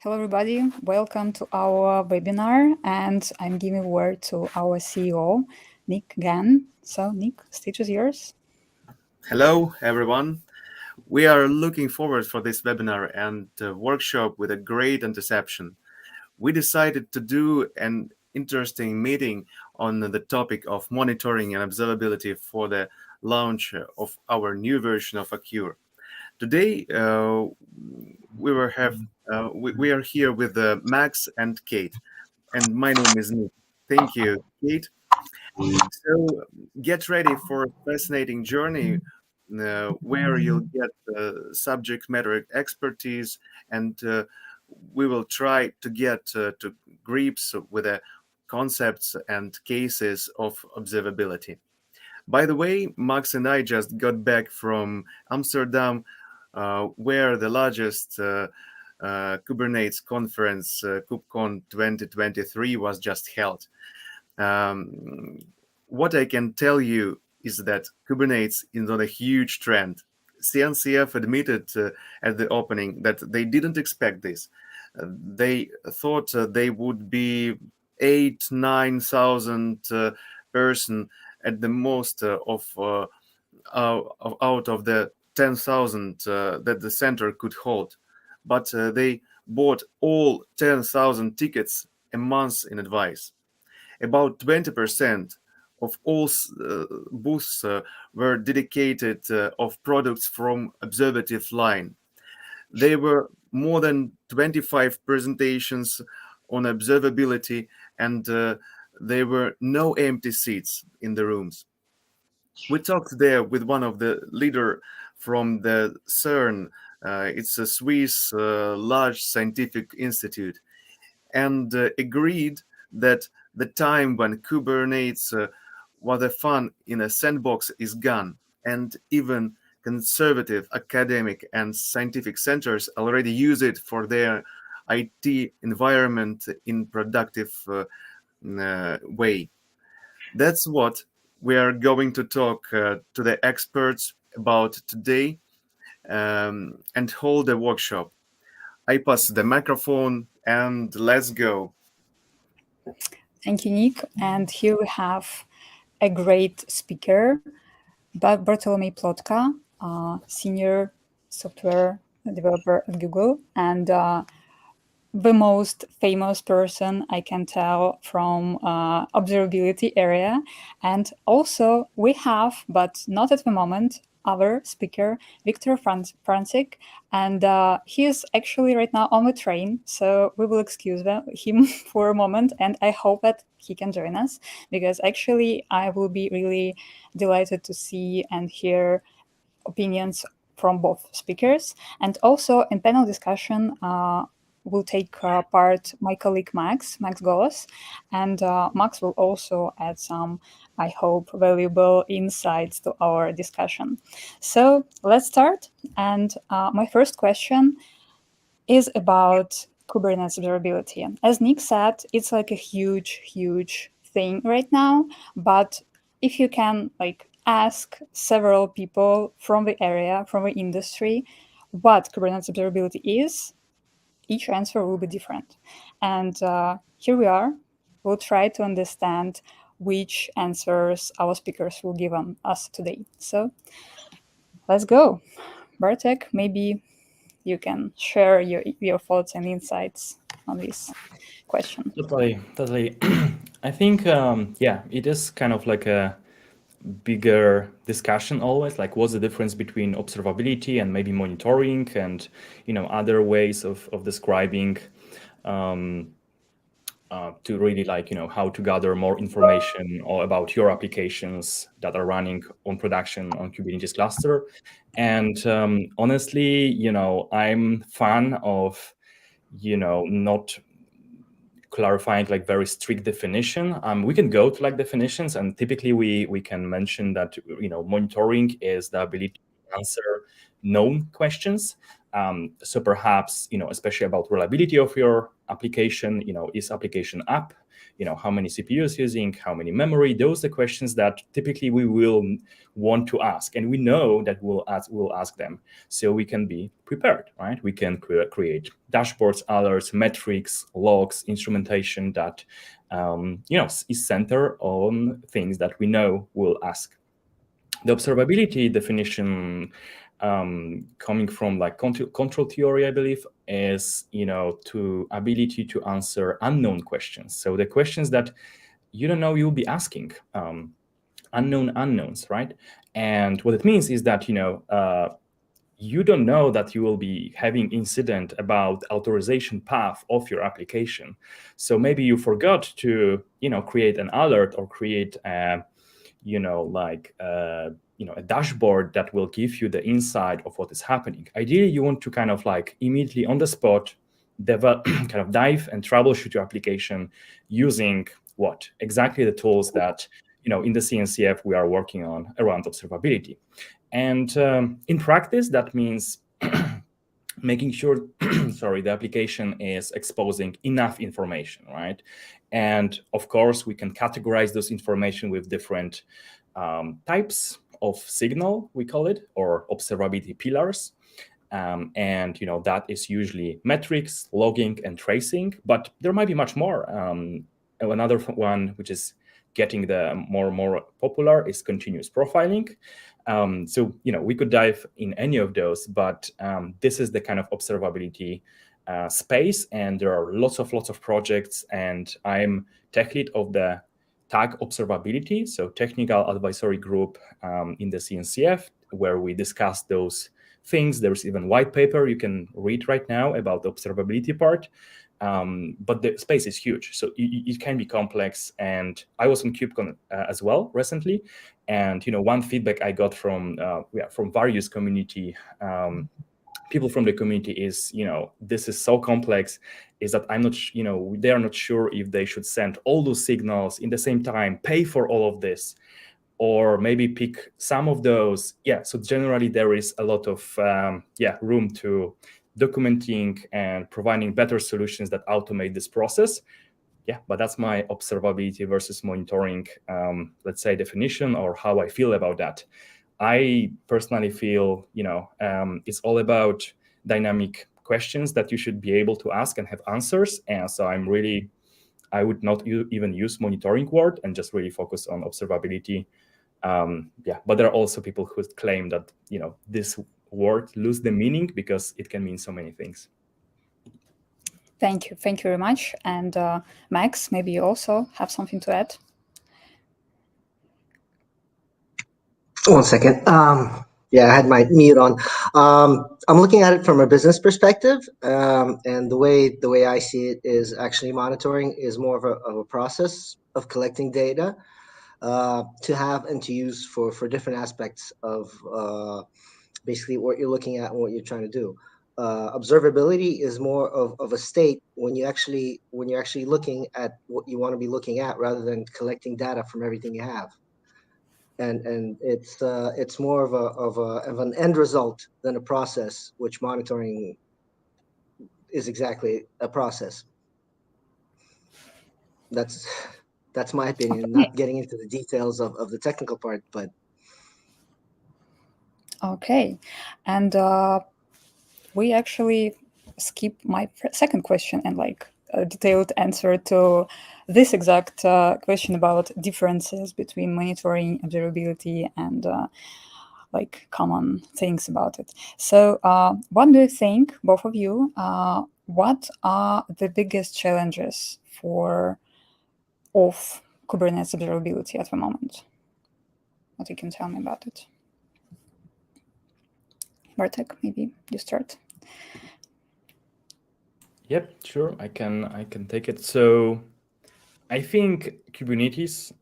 Hello, everybody. Welcome to our webinar, and I'm giving word to our CEO, Nick again. So, Nick, stage is yours. Hello, everyone. We are looking forward for this webinar and workshop with a great interception. We decided to do an interesting meeting on the topic of monitoring and observability for the launch of our new version of Accure. Today, we are here with Max and Kate, and my name is Nick. Thank you, Kate. So get ready for a fascinating journey where you'll get subject matter expertise, and we will try to get to grips with the concepts and cases of observability. By the way, Max and I just got back from Amsterdam, where the largest Kubernetes conference, KubeCon 2023, was just held. Um, what I can tell you is that Kubernetes is on a huge trend. CNCF admitted at the opening that they didn't expect this. They thought they would be 9,000 person at the most out of the 10,000 that the center could hold. But they bought all 10,000 tickets a month in advance. About 20% of all booths were dedicated of products from Observative line. There were more than 25 presentations on observability, and there were no empty seats in the rooms. We talked there with one of the leader from the CERN. It's a Swiss large scientific institute, and agreed that the time when Kubernetes was a fun in a sandbox is gone, and even conservative academic and scientific centers already use it for their IT environment in productive way. That's what we are going to talk to the experts about today and hold a workshop. I pass the microphone and let's go. Thank you, Nick. And here we have a great speaker, Bartolomei Plotka, senior software developer at Google, and the most famous person I can tell from observability area. And also we have, but not at the moment, other speaker, Victor Francik, and he is actually right now on the train, so we will excuse him for a moment, and I hope that he can join us, because actually I will be really delighted to see and hear opinions from both speakers. And also in panel discussion, will take part my colleague Max Golos, and Max will also add some, I hope, valuable insights to our discussion. So let's start. And my first question is about Kubernetes observability. As Nick said, it's like a huge thing right now, but if you can ask several people from the area, from the industry, what Kubernetes observability is, each answer will be different. And here we are. We'll try to understand which answers our speakers will give us today. So let's go. Bartek, maybe you can share your thoughts and insights on this question. Totally. I think, it is kind of like a bigger discussion always, like what's the difference between observability and maybe monitoring and, other ways of describing to really how to gather more information about your applications that are running on production on Kubernetes cluster. And honestly, I'm fan of, not clarifying very strict definition. We can go to definitions, and typically we can mention that monitoring is the ability to answer known questions So perhaps, especially about reliability of your application, is application up? How many CPUs using, how many memory? Those are the questions that typically we will want to ask, and we know that we'll ask them, so we can be prepared, right? We can create dashboards, alerts, metrics, logs, instrumentation that is centered on things that we know we'll ask. The observability definition, coming from like control theory, I believe, is to ability to answer unknown questions. So the questions that you don't know you'll be asking, unknown unknowns, right? And what it means is that you don't know that you will be having incident about authorization path of your application. So maybe you forgot to create an alert or create a dashboard that will give you the insight of what is happening. Ideally, you want to kind of like immediately on the spot kind of dive and troubleshoot your application using what exactly the tools that in the CNCF we are working on around observability. And in practice, that means making sure, the application is exposing enough information, right? And of course, we can categorize those information with different types of signal, we call it, or observability pillars. And that is usually metrics, logging, and tracing. But there might be much more. Another one, which is getting the more popular, is continuous profiling. So we could dive in any of those, but this is the kind of observability space, and there are lots of projects. And I'm tech lead of the TAG Observability, so Technical Advisory Group in the CNCF, where we discuss those things. There's even white paper you can read right now about the observability part. But the space is huge, so it can be complex. And I was on KubeCon as well recently, and one feedback I got from various community people from the community is, this is so complex, is that I'm not, they are not sure if they should send all those signals in the same time, pay for all of this, or maybe pick some of those. Yeah, so generally there is a lot of room to documenting and providing better solutions that automate this process. Yeah, but that's my observability versus monitoring, let's say, definition, or how I feel about that. I personally feel, it's all about dynamic questions that you should be able to ask and have answers. And so I would not even use monitoring word and just really focus on observability. But there are also people who claim that, this word lose the meaning because it can mean so many things. Thank you very much. And Max, maybe you also have something to add. 1 second. I had my mute on. I'm looking at it from a business perspective, and the way I see it is actually monitoring is more of a process of collecting data to have and to use for different aspects of basically what you're looking at and what you're trying to do. Observability is more of a state when you're actually looking at what you want to be looking at, rather than collecting data from everything you have. And it's more of an end result than a process, which monitoring is exactly a process. That's my opinion. Not getting into the details of the technical part, but okay. And we actually skip my second question and like a detailed answer to this exact question about differences between monitoring, observability, and like common things about it. So what do you think, both of you, what are the biggest challenges of Kubernetes observability at the moment? What you can tell me about it? Bartek, maybe you start. Yep, sure. I can take it. So I think Kubernetes,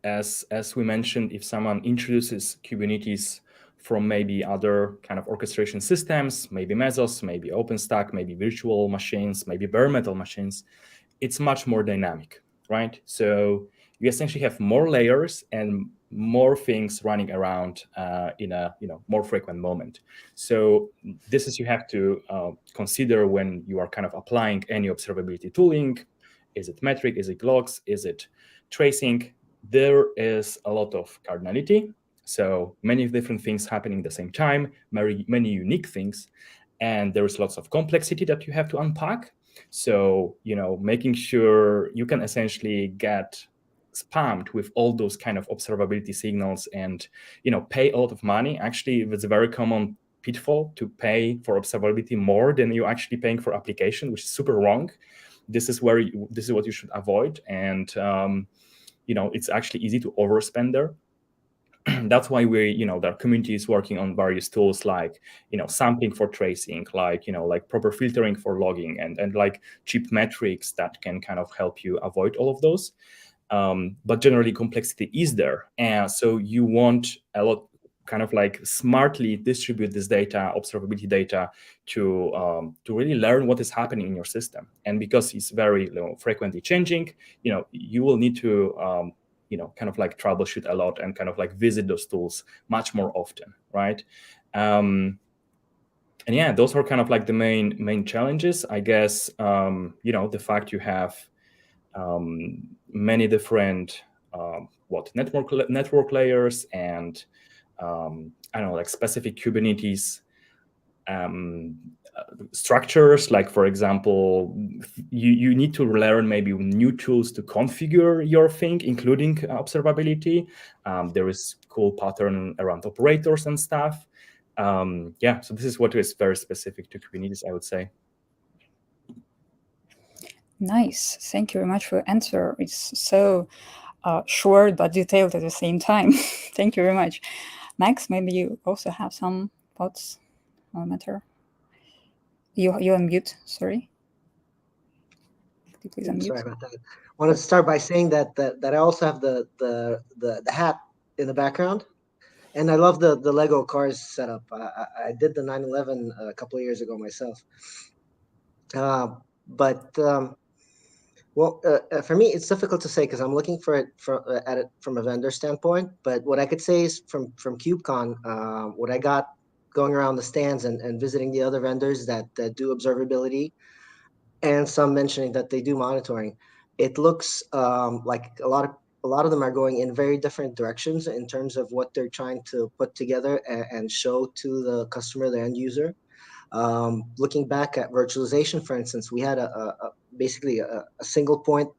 as we mentioned, if someone introduces Kubernetes from maybe other kind of orchestration systems, maybe Mesos, maybe OpenStack, maybe virtual machines, maybe bare metal machines, it's much more dynamic, right? So you essentially have more layers and more things running around in a more frequent moment. So this is you have to consider when you are kind of applying any observability tooling. Is it metric? Is it logs? Is it tracing? There is a lot of cardinality. So many different things happening at the same time, many unique things, and there is lots of complexity that you have to unpack. So making sure you can essentially get spammed with all those kind of observability signals and pay a lot of money. Actually, it's a very common pitfall to pay for observability more than you're actually paying for application, which is super wrong. This is what you should avoid, and it's actually easy to overspend there. That's why the community is working on various tools like sampling for tracing, like proper filtering for logging, and like cheap metrics that can kind of help you avoid all of those. But generally, complexity is there, and so you want a lot kind of like smartly distribute this data, observability data, to really learn what is happening in your system. And because it's very frequently changing, you will need to kind of like troubleshoot a lot and kind of like visit those tools much more often, right? And yeah, those are kind of like the main challenges, I guess. The fact you have many different network layers and I don't know, like specific Kubernetes structures. Like, for example, you need to learn maybe new tools to configure your thing, including observability. There is cool pattern around operators and stuff. Yeah, so this is what is very specific to Kubernetes, I would say. Nice. Thank you very much for your answer. It's so short but detailed at the same time. Thank you very much. Max, maybe you also have some thoughts on the matter. You're on mute, sorry. Could you please unmute? Sorry about that. I wanted to start by saying that I also have the hat in the background, and I love the Lego cars setup. I did the 911 a couple of years ago myself. For me, it's difficult to say because I'm looking at it from a vendor standpoint. But what I could say is from KubeCon, what I got going around the stands and visiting the other vendors that do observability, and some mentioning that they do monitoring, it looks like a lot of them are going in very different directions in terms of what they're trying to put together and show to the customer, the end user. Looking back at virtualization, for instance, we had basically a single point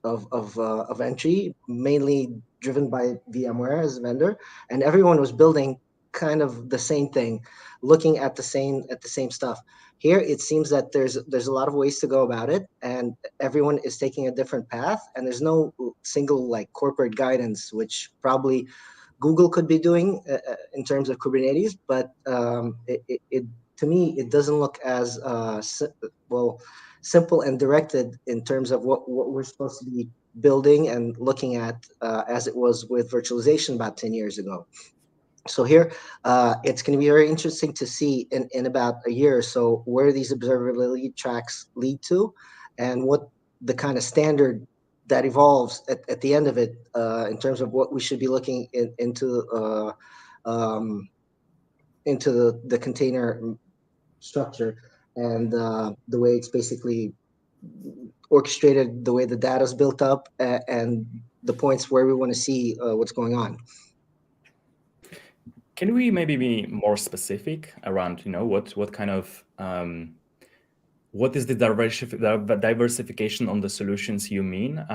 of entry, mainly driven by VMware as a vendor, and everyone was building kind of the same thing, looking at the same stuff. Here, it seems that there's a lot of ways to go about it, and everyone is taking a different path, and there's no single like corporate guidance, which probably Google could be doing in terms of Kubernetes, but to me, it doesn't look as simple and directed in terms of what we're supposed to be building and looking at as it was with virtualization about 10 years ago. So here, it's going to be very interesting to see in about a year or so where these observability tracks lead to and what the kind of standard that evolves at the end of it in terms of what we should be looking into the container structure and the way it's basically orchestrated, the way the data is built up, and the points where we want to see what's going on. Can we maybe be more specific around, what kind of what is the diversification on the solutions you mean?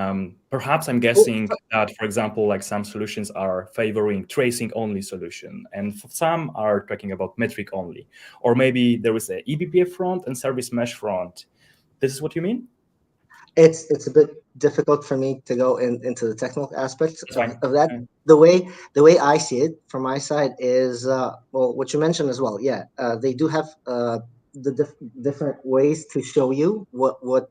Perhaps I'm guessing that, for example, like some solutions are favoring tracing only solution, and some are talking about metric only, or maybe there is a eBPF front and service mesh front. This is what you mean? It's a bit difficult for me to go into the technical aspects of that. Okay. The way I see it from my side is what you mentioned as well. Yeah, they do have the different ways to show you what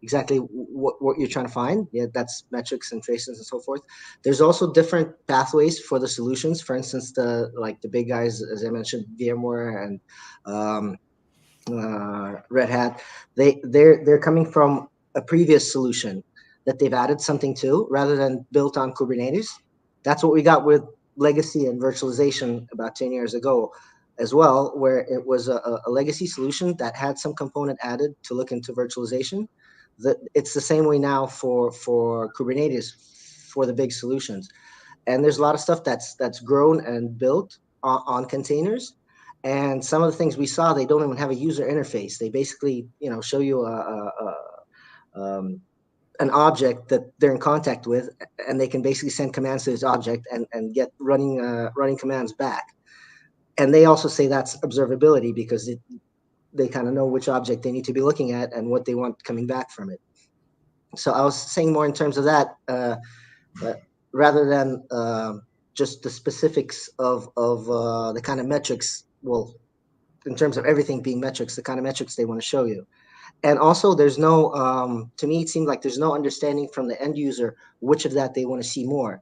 exactly what you're trying to find. Yeah, that's metrics and traces and so forth. There's also different pathways for the solutions. For instance, the big guys, as I mentioned, VMware and Red Hat, they're coming from a previous solution that they've added something to rather than built on Kubernetes. That's what we got with legacy and virtualization about 10 years ago as well, where it was a legacy solution that had some component added to look into virtualization. It's the same way now for Kubernetes, for the big solutions. And there's a lot of stuff that's grown and built on containers. And some of the things we saw, they don't even have a user interface. They basically, show you an object that they're in contact with, and they can basically send commands to this object and get running commands back. And they also say that's observability because they kind of know which object they need to be looking at and what they want coming back from it. So I was saying more in terms of that, rather than just the specifics of the kind of metrics. Well, in terms of everything being metrics, the kind of metrics they want to show you. And also, there's no, to me, it seemed like there's no understanding from the end user which of that they want to see more.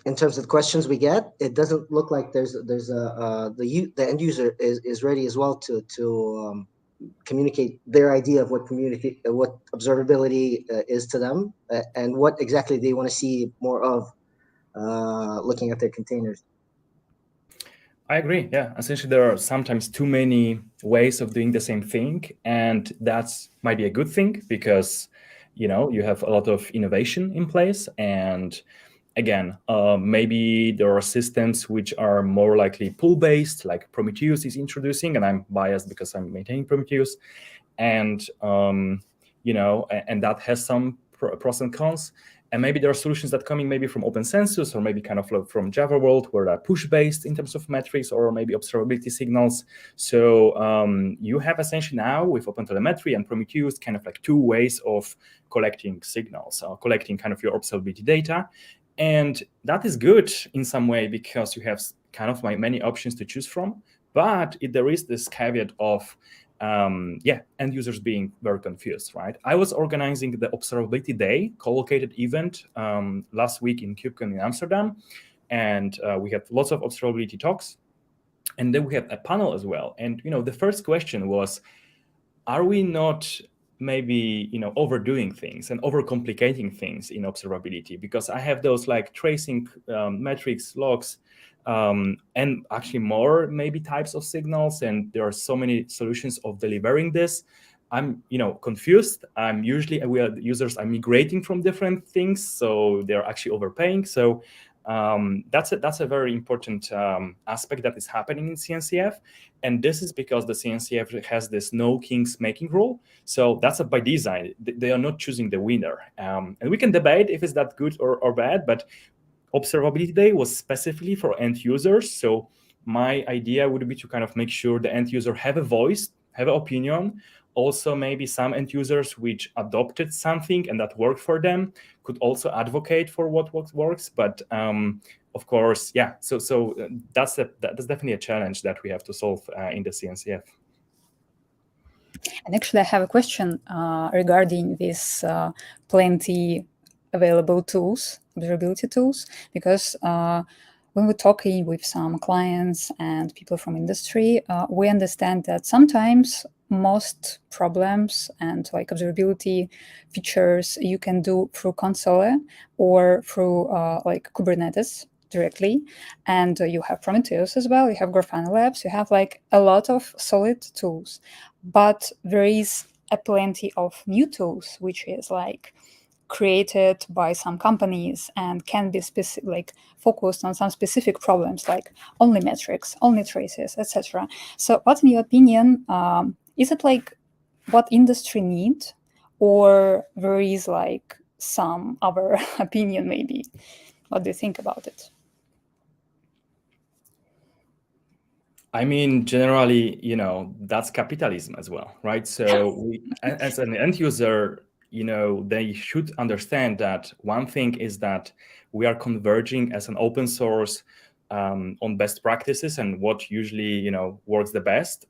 In terms of the questions we get, it doesn't look like the end user is ready as well to communicate their idea of what observability is to them, and what exactly they want to see more of looking at their containers. I agree. Yeah, essentially there are sometimes too many ways of doing the same thing, and that's might be a good thing because you have a lot of innovation in place. And again, maybe there are systems which are more likely pull-based, like Prometheus is introducing, and I'm biased because I'm maintaining Prometheus, and and that has some pros and cons. And maybe there are solutions that coming maybe from OpenCensus or maybe kind of from Java world where they're push-based in terms of metrics or maybe observability signals. So you have essentially now with OpenTelemetry and Prometheus kind of like two ways of collecting signals, collecting kind of your observability data. And that is good in some way because you have kind of many options to choose from. But there is this caveat of end users being very confused, right? I was organizing the Observability Day co-located event last week in KubeCon in Amsterdam, and we had lots of observability talks, and then we had a panel as well. And the first question was, are we not maybe overdoing things and overcomplicating things in observability? Because I have those like tracing metrics, logs, and actually more maybe types of signals, and there are so many solutions of delivering this. I'm confused. We are users are migrating from different things, so they're actually overpaying. So that's a very important aspect that is happening in CNCF, and this is because the CNCF has this no kings making rule. So that's by design. They are not choosing the winner, and we can debate if it's that good or bad, but Observability Day was specifically for end users. So my idea would be to kind of make sure the end user have a voice, have an opinion. Also, maybe some end users which adopted something and that worked for them could also advocate for what works. But of course, yeah. So that's definitely a challenge that we have to solve in the CNCF. And actually, I have a question regarding this plenty available tools, observability tools, because when we're talking with some clients and people from industry, we understand that sometimes most problems and like observability features you can do through console or through like Kubernetes directly, and you have Prometheus as well, you have Grafana Labs, you have like a lot of solid tools, but there is a plenty of new tools which is like created by some companies and can be specific, like focused on some specific problems, like only metrics, only traces, etc. So what in your opinion, is it like what industry need, or there is like some other opinion maybe? What do you think about it? I mean, generally, that's capitalism as well, right? So we, as an end user, they should understand that one thing is that we are converging as an open source on best practices and what usually, works the best.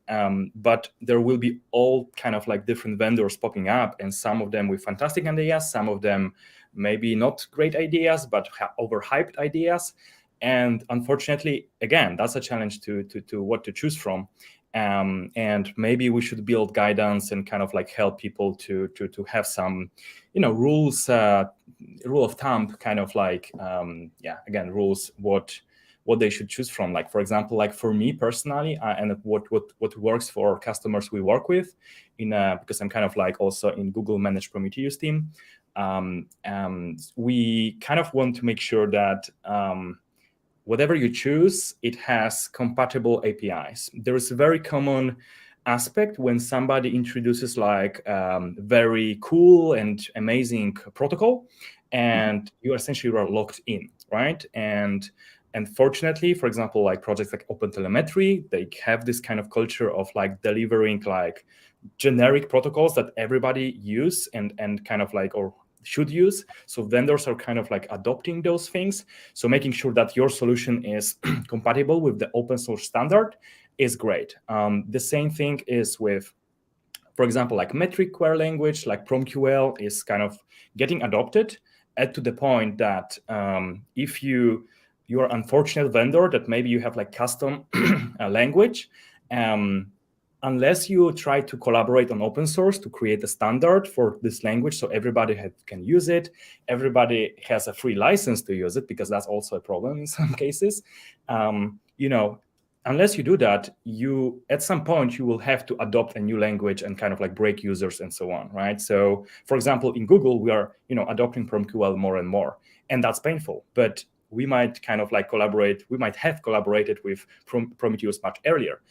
But there will be all kind of like different vendors popping up, and some of them with fantastic ideas, some of them maybe not great ideas, but overhyped ideas. And unfortunately, again, that's a challenge to what to choose from. And maybe we should build guidance and kind of like help people to have some, rules rule of thumb, kind of like again, rules what they should choose from. Like, for example, like for me personally, and what works for customers we work with, because I'm kind of like also in Google Managed Prometheus team, we kind of want to make sure that whatever you choose, it has compatible APIs. There is a very common aspect when somebody introduces like very cool and amazing protocol, and you essentially are locked in, right? And fortunately, for example, like projects like OpenTelemetry, they have this kind of culture of like delivering like generic protocols that everybody use and kind of like, or should use. So vendors are kind of like adopting those things. So making sure that your solution is compatible with the open source standard is great. The same thing is with, for example, like metric query language, like PromQL is kind of getting adopted to the point that if you are an unfortunate vendor that maybe you have like custom language, unless you try to collaborate on open source to create a standard for this language so everybody can use it, everybody has a free license to use it, because that's also a problem in some cases. Unless you do that, at some point you will have to adopt a new language and kind of like break users and so on, right? So, for example, in Google, we are adopting PromQL more and more, and that's painful. But we might kind of like collaborate. We might have collaborated with Prometheus much earlier.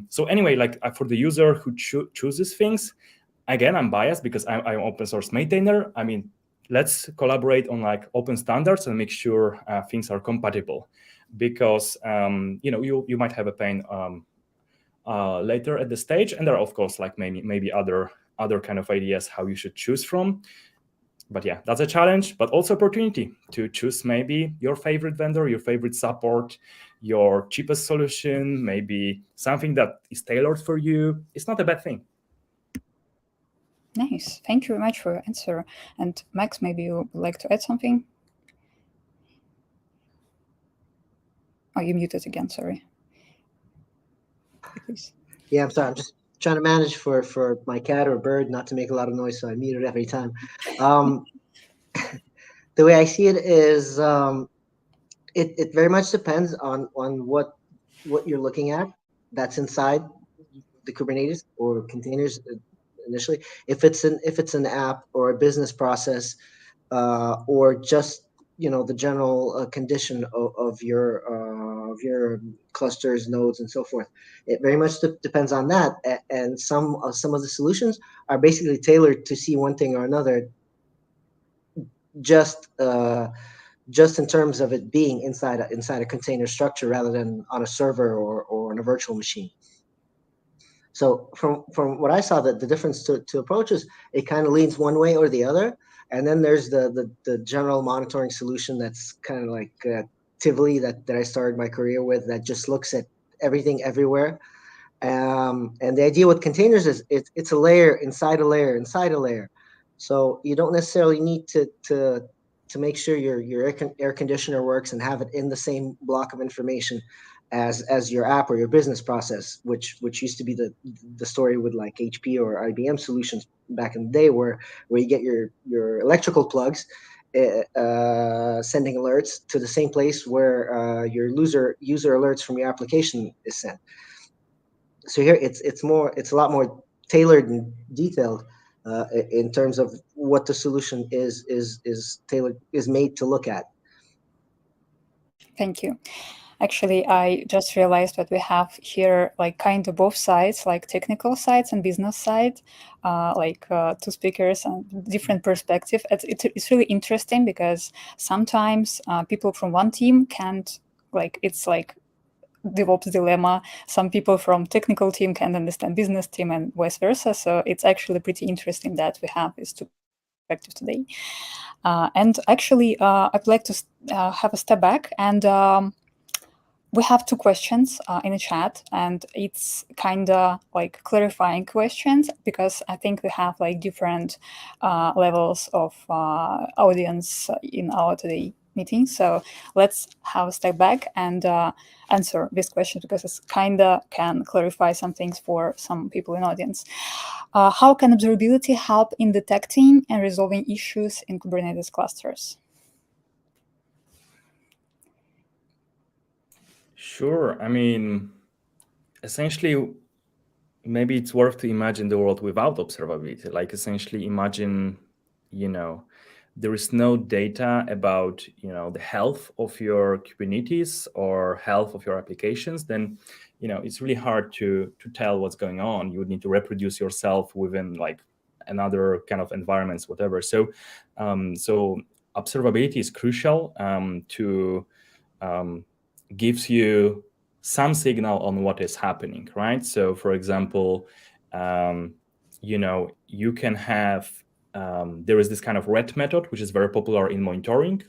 So anyway, like for the user who chooses things, again, I'm biased because I'm open source maintainer. I mean, let's collaborate on like open standards and make sure things are compatible. Because you might have a pain later at the stage, and there are of course like maybe other kind of ideas how you should choose from. But yeah, that's a challenge, but also opportunity to choose maybe your favorite vendor, your favorite support, your cheapest solution, maybe something that is tailored for you. It's not a bad thing. Nice. Thank you very much for your answer. And Max, maybe you would like to add something? Oh, you muted again, sorry. Please. Yeah, I'm sorry. I'm just trying to manage for my cat or bird not to make a lot of noise, so I mute it every time. The way I see it is it very much depends on what you're looking at that's inside the Kubernetes or containers initially. If it's an app or a business process or just the general condition of your clusters, nodes, and so forth. It very much depends on that, and some of the solutions are basically tailored to see one thing or another, just in terms of it being inside a container structure rather than on a server or on a virtual machine. So from what I saw, the difference to approaches, it kind of leans one way or the other. And then there's the general monitoring solution that's kind of like Tivoli that I started my career with, that just looks at everything everywhere. And the idea with containers is it's a layer inside a layer inside a layer. So you don't necessarily need to make sure your air conditioner works and have it in the same block of information as your app or your business process, which used to be the story with like HP or IBM solutions back in the day, where you get your electrical plugs sending alerts to the same place where your user alerts from your application is sent. So here it's a lot more tailored and detailed in terms of what the solution is made to look at. Thank you. Actually, I just realized that we have here like kind of both sides, like technical sides and business side, two speakers and different perspective. It's really interesting because sometimes people from one team can't, it's like DevOps dilemma. Some people from technical team can't understand business team and vice versa. So it's actually pretty interesting that we have these two perspectives today. And actually, I'd like to have a step back, and we have two questions in the chat, and it's kind of like clarifying questions, because I think we have like different levels of audience in our today meeting. So let's have a step back and answer this question, because it kind of can clarify some things for some people in the audience. How can observability help in detecting and resolving issues in Kubernetes clusters? Sure. I mean, essentially, maybe it's worth to imagine the world without observability. Like, essentially imagine, there is no data about, the health of your Kubernetes or health of your applications, then, it's really hard to tell what's going on. You would need to reproduce yourself within like another kind of environments, whatever. So observability is crucial to gives you some signal on what is happening, right? So for example, you can have, there is this kind of red method, which is very popular in monitoring.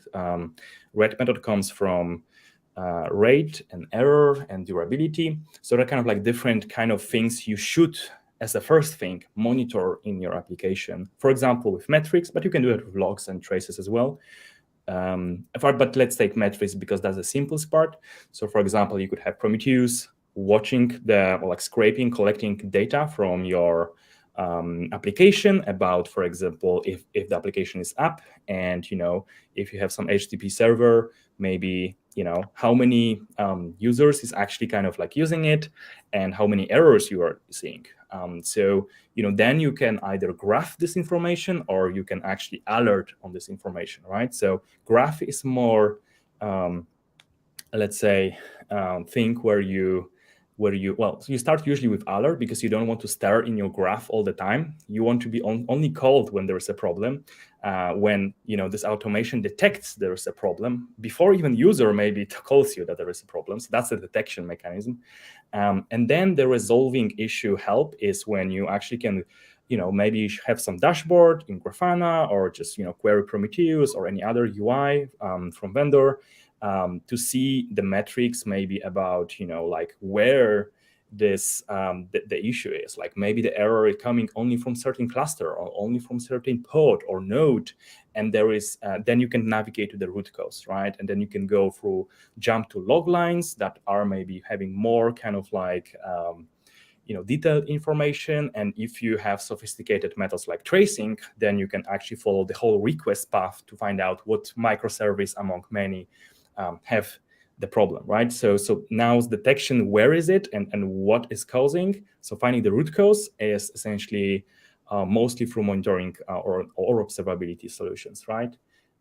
Red method comes from rate and error and durability. So they're kind of like different kind of things you should, as the first thing, monitor in your application. For example, with metrics, but you can do it with logs and traces as well. But let's take metrics because that's the simplest part. So for example, you could have Prometheus watching scraping, collecting data from your application about, for example, if the application is up, and if you have some HTTP server, maybe how many users is actually kind of like using it, and how many errors you are seeing. So then you can either graph this information or you can actually alert on this information, right? So graph is more, let's say, thing where you start usually with alert, because you don't want to stare in your graph all the time. You want to be only called when there is a problem, when this automation detects there is a problem before even user maybe calls you that there is a problem. So that's the detection mechanism. And then the resolving issue help is when you actually can maybe have some dashboard in Grafana, or just query Prometheus or any other UI from vendor, to see the metrics maybe about like where this the issue is. Like maybe the error is coming only from certain cluster or only from certain pod or node, and there is then you can navigate to the root cause, right? And then you can go through, jump to log lines that are maybe having more kind of like detailed information. And if you have sophisticated methods like tracing, then you can actually follow the whole request path to find out what microservice among many have the problem, right? So now's detection, where is it and what is causing. So finding the root cause is essentially mostly through monitoring or observability solutions, right?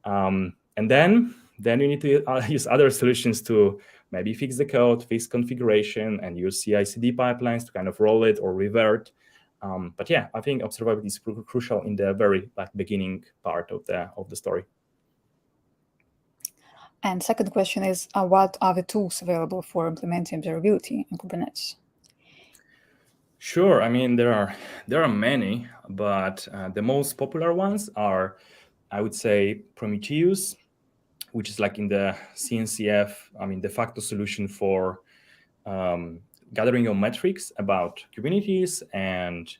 And then you need to use other solutions to maybe fix the code, fix configuration, and use CI/CD pipelines to kind of roll it or revert. But yeah, I think observability is crucial in the very beginning part of the story. And second question is, what are the tools available for implementing observability in Kubernetes? Sure. I mean, there are many, but the most popular ones are, I would say, Prometheus, which is like in the CNCF, de facto solution for gathering your metrics about Kubernetes and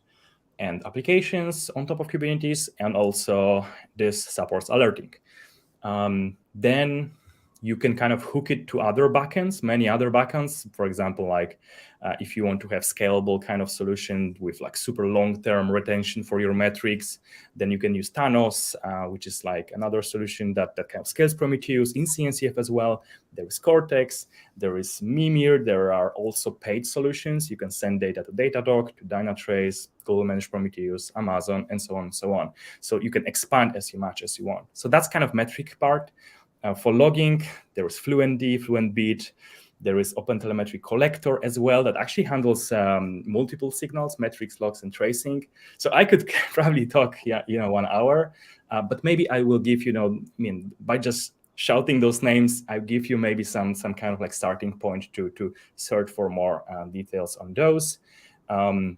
applications on top of Kubernetes, and also this supports alerting. Then you can kind of hook it to other backends, many other backends. For example, like if you want to have scalable kind of solution with like super long-term retention for your metrics, then you can use Thanos, which is like another solution that kind of scales Prometheus in CNCF as well. There is Cortex, there is Mimir. There are also paid solutions. You can send data to Datadog, to Dynatrace, Google Managed Prometheus, Amazon, and so on and so on. So you can expand as much as you want. So that's kind of metric part. For logging, there is FluentD, FluentBeat. There is OpenTelemetry Collector as well that actually handles multiple signals, metrics, logs, and tracing. So I could probably talk 1 hour, but maybe I will give by just shouting those names, I give you maybe some kind of like starting point to search for more details on those. And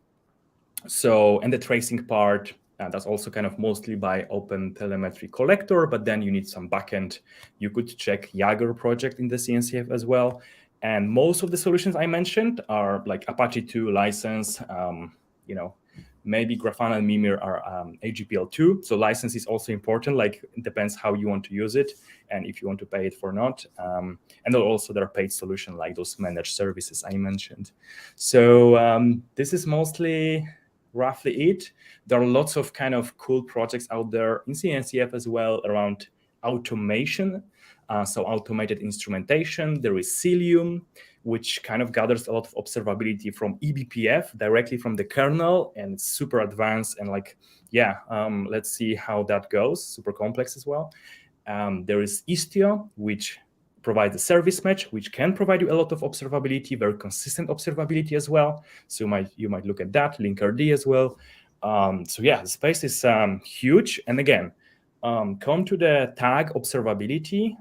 the tracing part, that's also kind of mostly by OpenTelemetry Collector, but then you need some backend. You could check Jaeger project in the CNCF as well. And most of the solutions I mentioned are like Apache 2 license, maybe Grafana and Mimir are AGPL2. So license is also important. Like, it depends how you want to use it and if you want to pay it or not. And then also there are paid solutions like those managed services I mentioned. So this is mostly roughly it. There are lots of kind of cool projects out there in CNCF as well around automation. So automated instrumentation. There is Cilium, which kind of gathers a lot of observability from eBPF directly from the kernel, and it's super advanced. And like, yeah, let's see how that goes. Super complex as well. There is Istio, which provides a service mesh, which can provide you a lot of observability, very consistent observability as well. So you might look at that, Linkerd as well. So yeah, the space is huge. And again, come to the tag observability.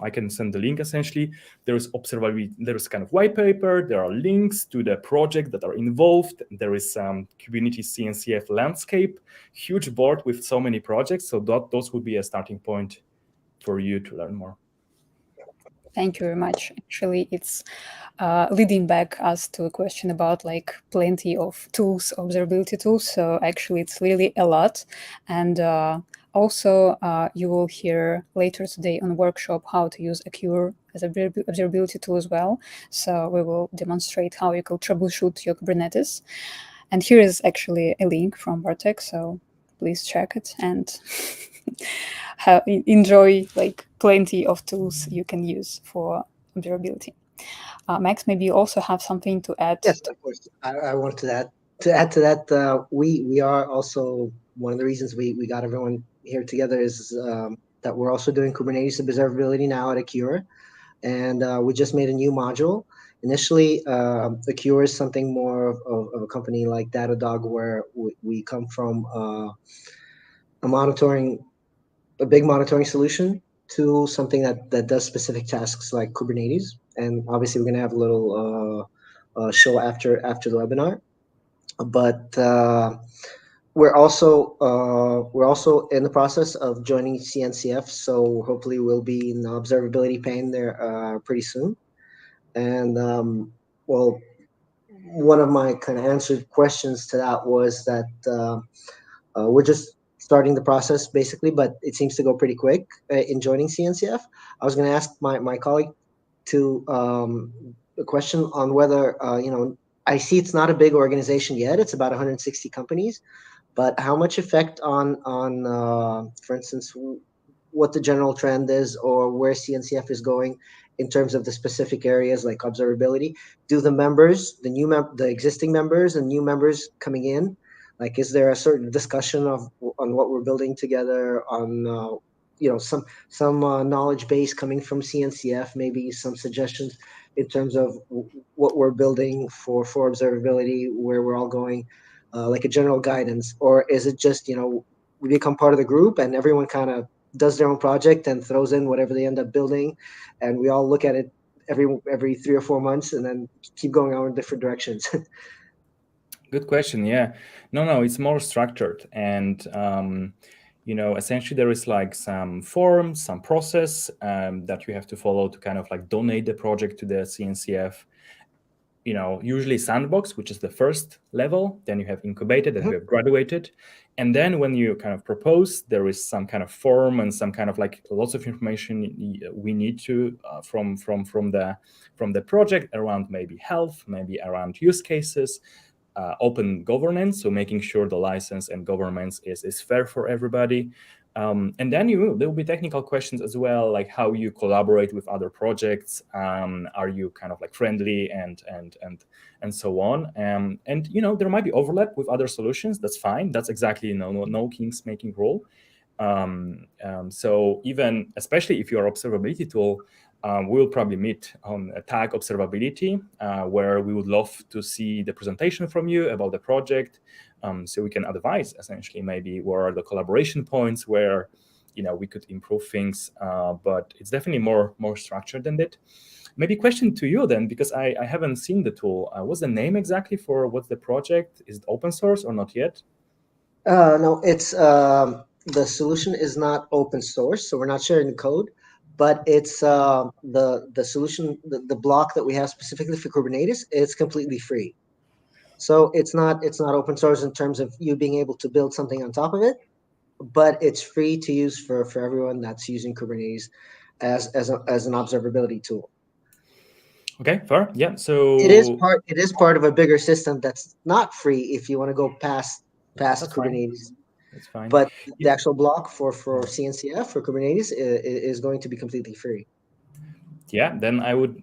I can send the link essentially. There's observability, there's kind of white paper, there are links to the project that are involved. There is Kubernetes CNCF landscape, huge board with so many projects. So those would be a starting point for you to learn more. Thank you very much. Actually, it's leading back us to a question about like plenty of tools, observability tools. So actually, it's really a lot. And also, you will hear later today on workshop how to use Accure as an observability tool as well. So we will demonstrate how you can troubleshoot your Kubernetes. And here is actually a link from Bartek. So please check it and enjoy like plenty of tools you can use for observability. Max, maybe you also have something to add. Yes, of course. I wanted to add to that. We are also, one of the reasons we got everyone here together is that we're also doing Kubernetes observability now at Accure, and we just made a new module. Initially, Accure is something more of a company like Datadog, where we come from a big monitoring solution to something that does specific tasks like Kubernetes. And obviously, we're going to have a little show after the webinar. But we're also in the process of joining CNCF, so hopefully we'll be in the observability pane there pretty soon. And well, one of my kind of answered questions to that was that we're just starting the process basically, but it seems to go pretty quick in joining CNCF. I was going to ask my colleague to a question on whether I see it's not a big organization yet. It's about 160 companies, but how much effect on for instance, what the general trend is or where CNCF is going in terms of the specific areas like observability? Do the members, the existing members and new members coming in, like, is there a certain discussion on what we're building together, on some knowledge base coming from CNCF, maybe some suggestions in terms of what we're building for observability, where we're all going, like a general guidance? Or is it just, we become part of the group and everyone kind of does their own project and throws in whatever they end up building, and we all look at it every 3 or 4 months and then keep going out in different directions? Good question. Yeah, no, it's more structured, and essentially there is like some form, some process that you have to follow to kind of like donate the project to the CNCF. Usually sandbox, which is the first level, then you have incubated and you have graduated, and then when you kind of propose, there is some kind of form and some kind of like lots of information we need to from the project around maybe health, maybe around use cases. Open governance, so making sure the license and governance is fair for everybody. And then there will be technical questions as well, like how you collaborate with other projects. Are you kind of like friendly and so on? And there might be overlap with other solutions. That's fine. That's exactly no kings making rule. So even especially if you're observability tool, we'll probably meet on a tag observability, where we would love to see the presentation from you about the project, so we can advise essentially maybe where are the collaboration points where we could improve things. But it's definitely more structured than that. Maybe question to you then, because I haven't seen the tool. What's the name exactly for what's the project? Is it open source or not yet? No, it's the solution is not open source, so we're not sharing the code. But it's the solution, the block that we have specifically for Kubernetes, it's completely free. So it's not open source in terms of you being able to build something on top of it, but it's free to use for everyone that's using Kubernetes as an observability tool. Okay, fair. Yeah. So It is part of a bigger system that's not free if you want to go past that's fine. Kubernetes. That's fine. But the Yeah. actual block for CNCF for Kubernetes is going to be completely free. Yeah, then I would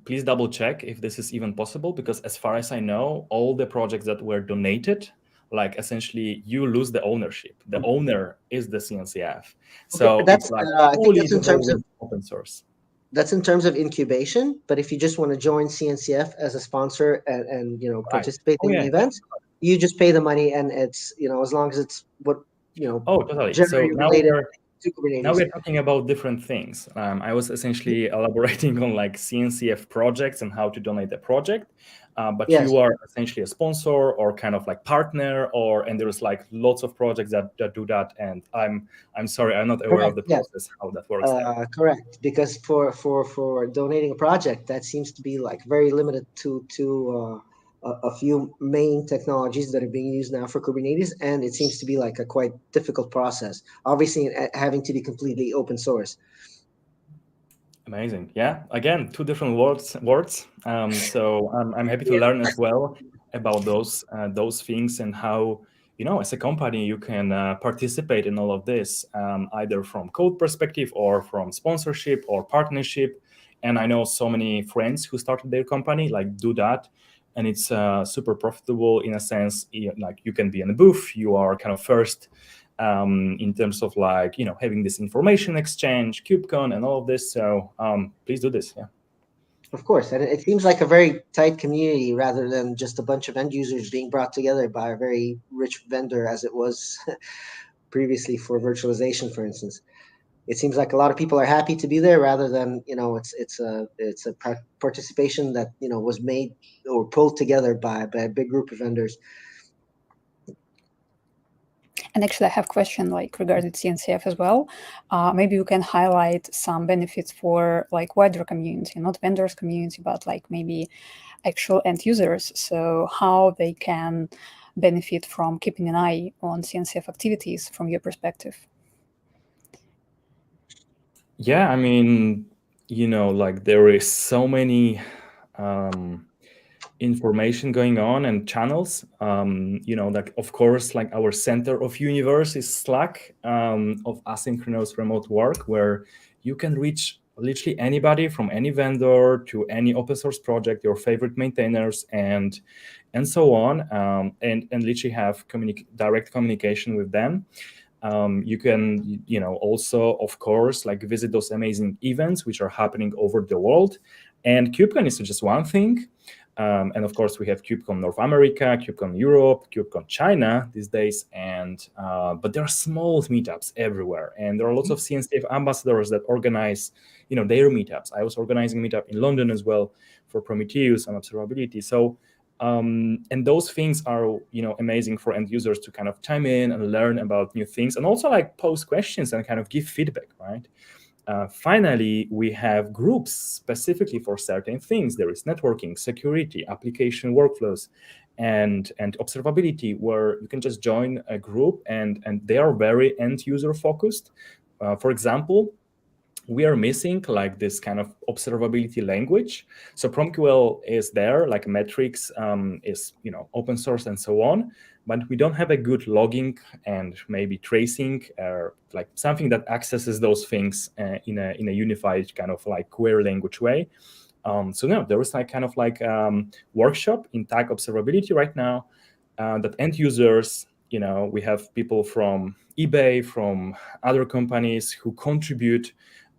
please double check if this is even possible, because as far as I know, all the projects that were donated, like essentially you lose the ownership. The owner is the CNCF. So That's it's like I think fully that's in terms of open source. That's in terms of incubation. But if you just want to join CNCF as a sponsor and Right. participate Oh, in yeah. the events, you just pay the money, and it's as long as it's what Oh, totally. So generally related to now Kubernetes. we're talking about different things. I was essentially elaborating on like CNCF projects and how to donate the project, but Yes. you are essentially a sponsor or kind of like partner, and there's like lots of projects that do that. And I'm sorry, I'm not aware of the Yes. process how that works there. Correct. Because for donating a project, that seems to be like very limited to a few main technologies that are being used now for Kubernetes, and it seems to be like a quite difficult process. Obviously, having to be completely open source. Amazing. Yeah. Again, two different words. So I'm happy to learn as well about those things and how, as a company, you can participate in all of this, either from code perspective or from sponsorship or partnership. And I know so many friends who started their company like do that, and it's super profitable in a sense. Like you can be in the booth, you are kind of first. In terms of like having this information exchange, KubeCon, and all of this. So please do this. Yeah. Of course, and it seems like a very tight community rather than just a bunch of end users being brought together by a very rich vendor, as it was previously for virtualization, for instance. It seems like a lot of people are happy to be there rather than it's a participation that was made or pulled together by a big group of vendors. And actually, I have a question like regarding CNCF as well. Maybe you can highlight some benefits for like wider community, not vendors community, but like maybe actual end users. So how they can benefit from keeping an eye on CNCF activities from your perspective. Yeah, I mean, like there is so many information going on and channels. Like of course, like our center of universe is Slack of asynchronous remote work, where you can reach literally anybody from any vendor to any open source project, your favorite maintainers, and so on, and literally have direct communication with them. You can, also, of course, like visit those amazing events which are happening over the world. And KubeCon is just one thing. And of course, we have KubeCon North America, KubeCon Europe, KubeCon China these days. And but there are small meetups everywhere, and there are lots of CNCF ambassadors that organize, their meetups. I was organizing a meetup in London as well for Prometheus and observability. So. And those things are, amazing for end users to kind of chime in and learn about new things, and also like pose questions and kind of give feedback, right? Finally, we have groups specifically for certain things. There is networking, security, application workflows, and observability, where you can just join a group and they are very end user focused. For example, we are missing like this kind of observability language. So PromQL is there, like metrics is open source and so on, but we don't have a good logging and maybe tracing or like something that accesses those things in a unified kind of like query language way. So no, there is like kind of like workshop in tag observability right now that end users, we have people from eBay, from other companies who contribute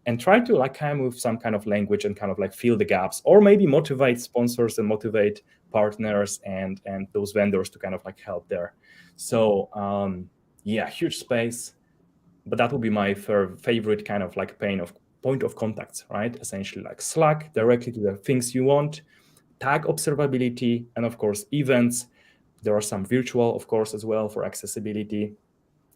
and try to like come with some kind of language and kind of like fill the gaps, or maybe motivate sponsors and motivate partners and those vendors to kind of like help there. So yeah, huge space, but that would be my favorite kind of like point of contacts, right? Essentially like Slack directly to the things you want, tag observability, and of course events. There are some virtual, of course, as well for accessibility.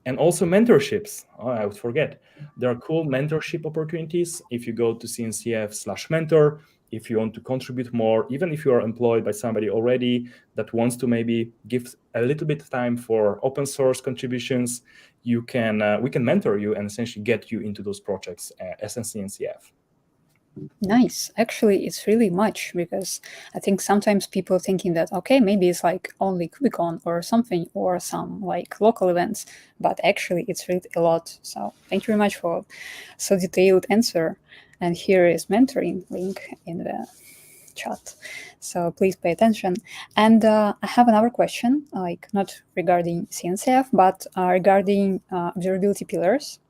And also mentorships. Oh, I would forget. There are cool mentorship opportunities. If you go to CNCF/mentor, if you want to contribute more, even if you are employed by somebody already that wants to maybe give a little bit of time for open source contributions, we can mentor you and essentially get you into those projects as a CNCF. Nice. Actually, it's really much, because I think sometimes people thinking that, okay, maybe it's like only KubeCon or something, or some like local events, but actually it's really a lot. So thank you very much for so detailed answer. And here is mentoring link in the chat. So please pay attention. And I have another question, like not regarding CNCF, but regarding observability pillars.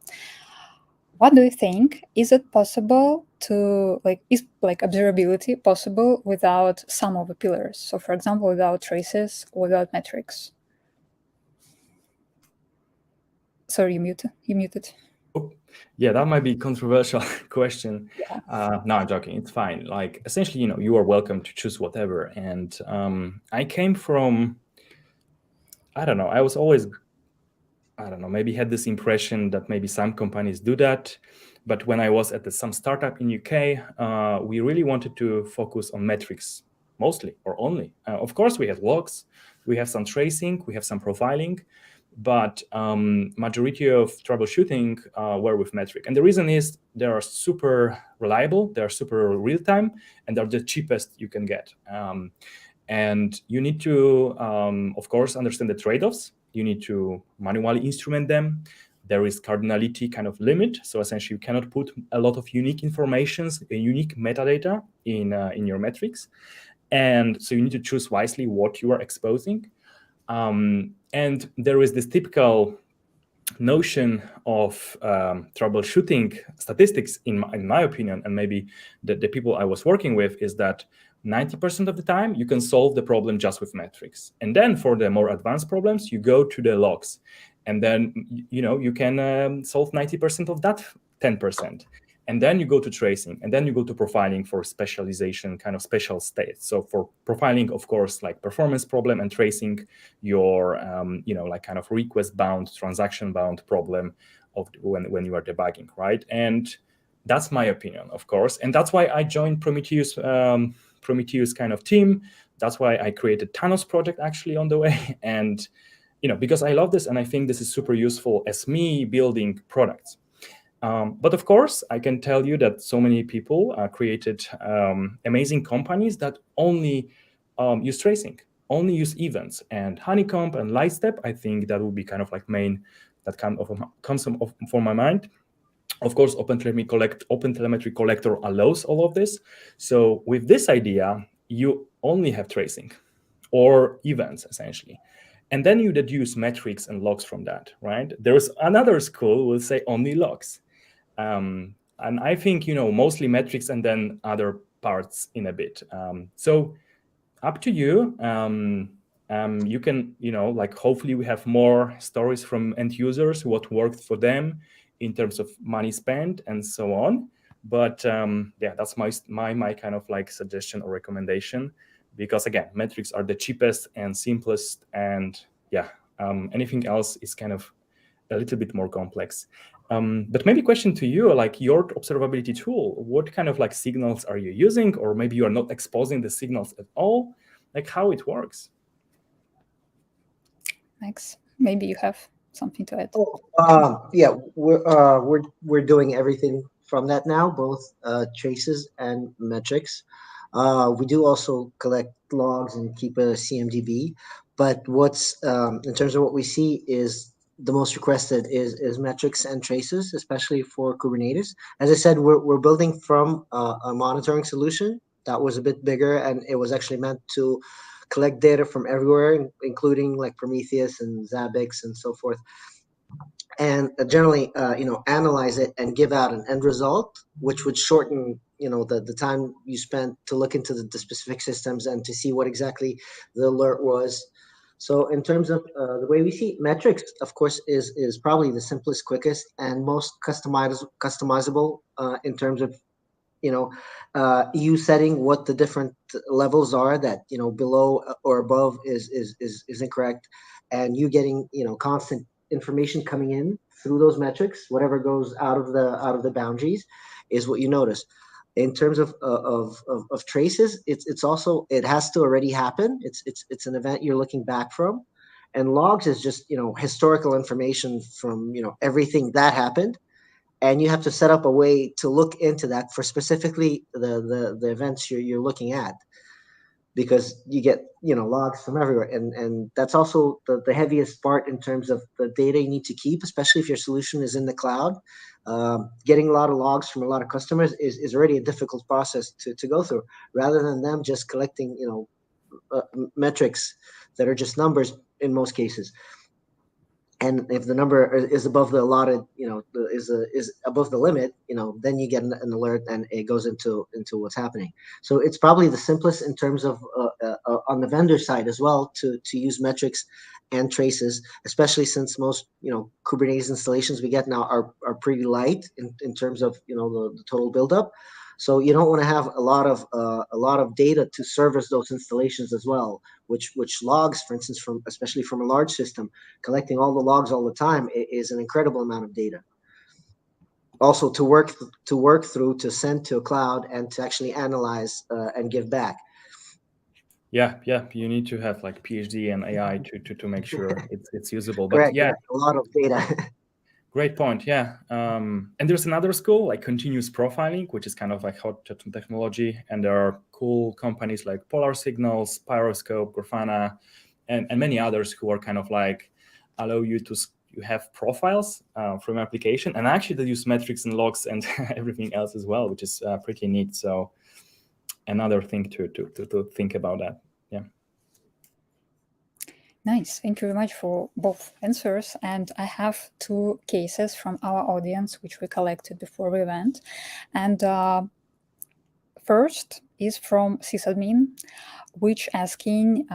What do you think? Is it possible to is observability possible without some of the pillars? So for example, without traces, without metrics. Sorry, you muted. Oh, yeah, that might be a controversial question. Yeah. No, I'm joking. It's fine. Like essentially, you are welcome to choose whatever. And I came from, I don't know, I was always, I don't know, maybe had this impression that maybe some companies do that. But when I was at some startup in UK, we really wanted to focus on metrics mostly or only. Of course, we have logs, we have some tracing, we have some profiling, but majority of troubleshooting were with metric. And the reason is they are super reliable, they are super real-time, and they're the cheapest you can get. And you need to, of course, understand the trade-offs. You need to manually instrument them. There is cardinality kind of limit. So essentially, you cannot put a lot of unique informations, unique metadata in your metrics. And so you need to choose wisely what you are exposing. And there is this typical notion of troubleshooting statistics, in my opinion, and maybe the people I was working with, is that 90% of the time you can solve the problem just with metrics. And then for the more advanced problems, you go to the logs. And then you can solve 90% of that 10%. And then you go to tracing, and then you go to profiling for specialization, kind of special states. So for profiling, of course, like performance problem, and tracing your, like kind of request-bound, transaction-bound problem of when you are debugging, right? And that's my opinion, of course. And that's why I joined Prometheus kind of team. That's why I created Thanos project actually on the way. And, because I love this, and I think this is super useful as me building products. But of course, I can tell you that so many people created amazing companies that only use tracing, only use events. And Honeycomb and Lightstep, I think that would be kind of like main, that kind of comes from my mind. Of course, OpenTelemetry Collector allows all of this. So with this idea, you only have tracing or events, essentially. And then you deduce metrics and logs from that, right? There's another school who will say only logs. And I think, mostly metrics and then other parts in a bit. So up to you. You can, hopefully we have more stories from end users, what worked for them in terms of money spent and so on. But yeah, that's my kind of like suggestion or recommendation, because again, metrics are the cheapest and simplest, and yeah, anything else is kind of a little bit more complex. But maybe question to you, like your observability tool, what kind of like signals are you using? Or maybe you are not exposing the signals at all, like how it works? Thanks. Maybe you have something to add. Yeah, we're doing everything from that now, both traces and metrics. We do also collect logs and keep a CMDB, but what's in terms of what we see is the most requested is metrics and traces, especially for Kubernetes. As I said, we're building from a monitoring solution that was a bit bigger, and it was actually meant to collect data from everywhere, including like Prometheus and Zabbix and so forth, and generally, analyze it and give out an end result, which would shorten, the time you spent to look into the specific systems and to see what exactly the alert was. So in terms of the way we see metrics, of course, is probably the simplest, quickest, and most customizable in terms of you setting what the different levels are that below or above is incorrect, and you getting constant information coming in through those metrics. Whatever goes out of the boundaries is what you notice. In terms of traces, it's also, it has to already happen. It's an event you're looking back from, and logs is just historical information from everything that happened, and you have to set up a way to look into that for specifically the events you're looking at, because you get logs from everywhere, and that's also the heaviest part in terms of the data you need to keep, especially if your solution is in the cloud. Getting a lot of logs from a lot of customers is already a difficult process to go through, rather than them just collecting metrics that are just numbers in most cases. And if the number is above the allotted, is above the limit, then you get an alert and it goes into what's happening. So it's probably the simplest in terms of on the vendor side as well to use metrics and traces, especially since most Kubernetes installations we get now are pretty light in terms of the total buildup. So you don't want to have a lot of data to service those installations as well, which logs, for instance, especially from a large system, collecting all the logs all the time is an incredible amount of data. Also to work through, to send to a cloud, and to actually analyze and give back. Yeah, you need to have like PhD and AI to make sure it's usable. But Correct, yeah, a lot of data. Great point. Yeah. And there's another school like continuous profiling, which is kind of like hot technology. And there are cool companies like Polar Signals, Pyroscope, Grafana, and many others who are kind of like allow you to have profiles from your application. And actually they use metrics and logs and everything else as well, which is pretty neat. So another thing to think about that. Yeah. Nice. Thank you very much for both answers. And I have two cases from our audience, which we collected before we went. And first is from sysadmin, which asking,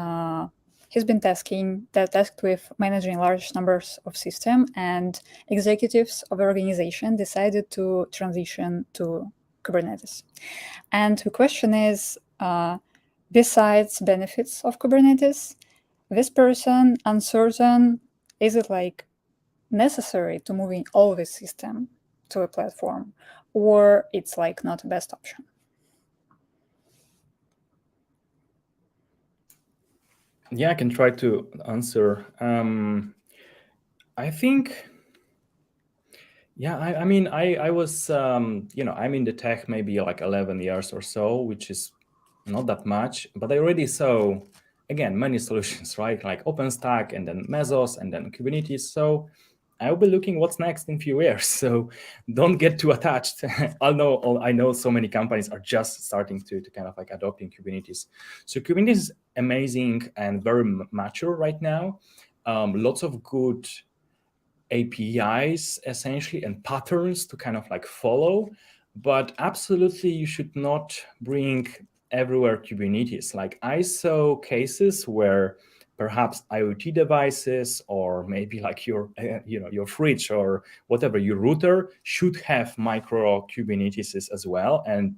he's been tasked with managing large numbers of systems, and executives of the organization decided to transition to Kubernetes. And the question is, besides benefits of Kubernetes, this person uncertain, is it like necessary to moving all this system to a platform, or it's like not the best option? Yeah, I can try to answer. I think, yeah, I mean, I was, I'm in the tech maybe like 11 years or so, which is not that much, but I already saw, again, many solutions, right? Like OpenStack and then Mesos and then Kubernetes. So I'll be looking what's next in a few years. So don't get too attached. I know so many companies are just starting to kind of like adopting Kubernetes. So Kubernetes is amazing and very mature right now. Lots of good APIs essentially and patterns to kind of like follow, but absolutely you should not bring everywhere Kubernetes. Like I saw cases where perhaps IoT devices or maybe like your your fridge or whatever, your router should have micro Kubernetes as well. And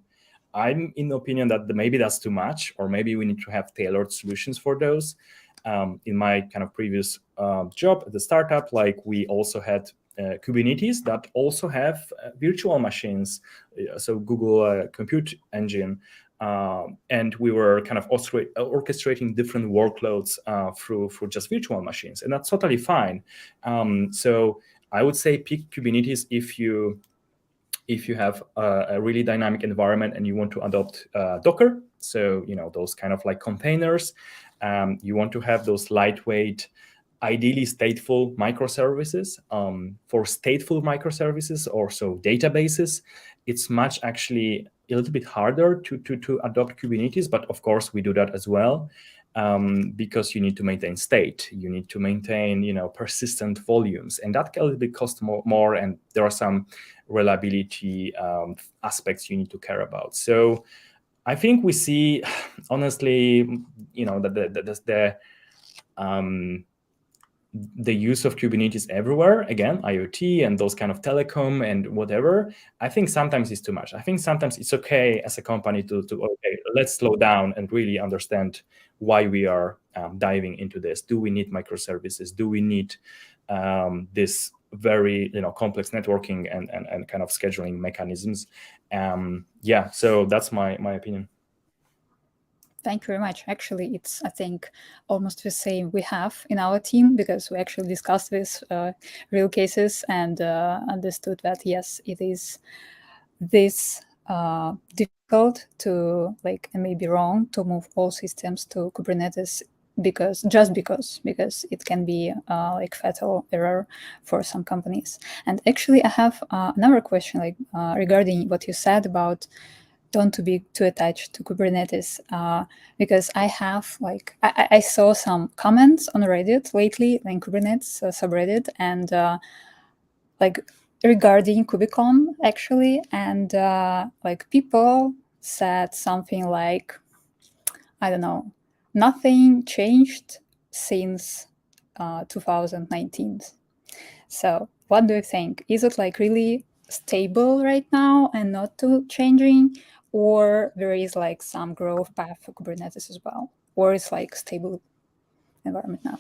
I'm in the opinion that maybe that's too much, or maybe we need to have tailored solutions for those. In my kind of previous job at the startup, like we also had Kubernetes that also have virtual machines, so Google Compute Engine, and we were kind of orchestrating different workloads through just virtual machines, and that's totally fine. So I would say pick Kubernetes if you have a really dynamic environment and you want to adopt Docker, so those kind of like containers. You want to have those lightweight, ideally stateful microservices. For stateful microservices or so databases, it's much actually a little bit harder to adopt Kubernetes, but of course we do that as well, because you need to maintain state, you need to maintain persistent volumes, and that can a little bit cost more, and there are some reliability aspects you need to care about. So I think we see, honestly, that the use of Kubernetes everywhere, again, IoT and those kind of telecom and whatever, I think sometimes it's too much. I think sometimes it's okay as a company to okay, let's slow down and really understand why we are diving into this. Do we need microservices? Do we need this very complex networking and kind of scheduling mechanisms. Yeah, so that's my opinion. Thank you very much. Actually, it's, I think, almost the same we have in our team, because we actually discussed this real cases and understood that, yes, it is this difficult to, like, and maybe wrong to move all systems to Kubernetes because it can be like fatal error for some companies. And actually, I have another question, like regarding what you said about don't to be too attached to Kubernetes, because I have I saw some comments on Reddit lately, like Kubernetes subreddit, and like regarding KubeCon actually, and like people said something like, I don't know, nothing changed since 2019. So what do you think? Is it like really stable right now and not too changing, or there is like some growth path for Kubernetes as well, or it's like stable environment now?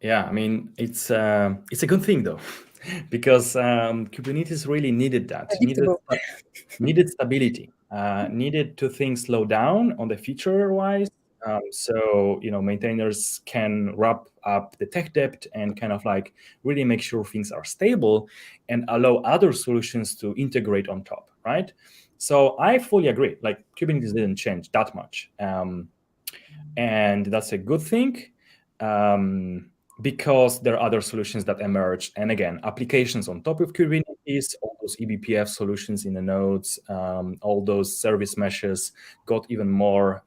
Yeah, I mean, it's a good thing though, because Kubernetes really needed that, needed stability, needed to things slow down on the feature-wise, so maintainers can wrap up the tech debt and kind of like really make sure things are stable and allow other solutions to integrate on top, right? So I fully agree. Like Kubernetes didn't change that much, and that's a good thing. Because there are other solutions that emerge. And again, applications on top of Kubernetes, all those eBPF solutions in the nodes, all those service meshes got even more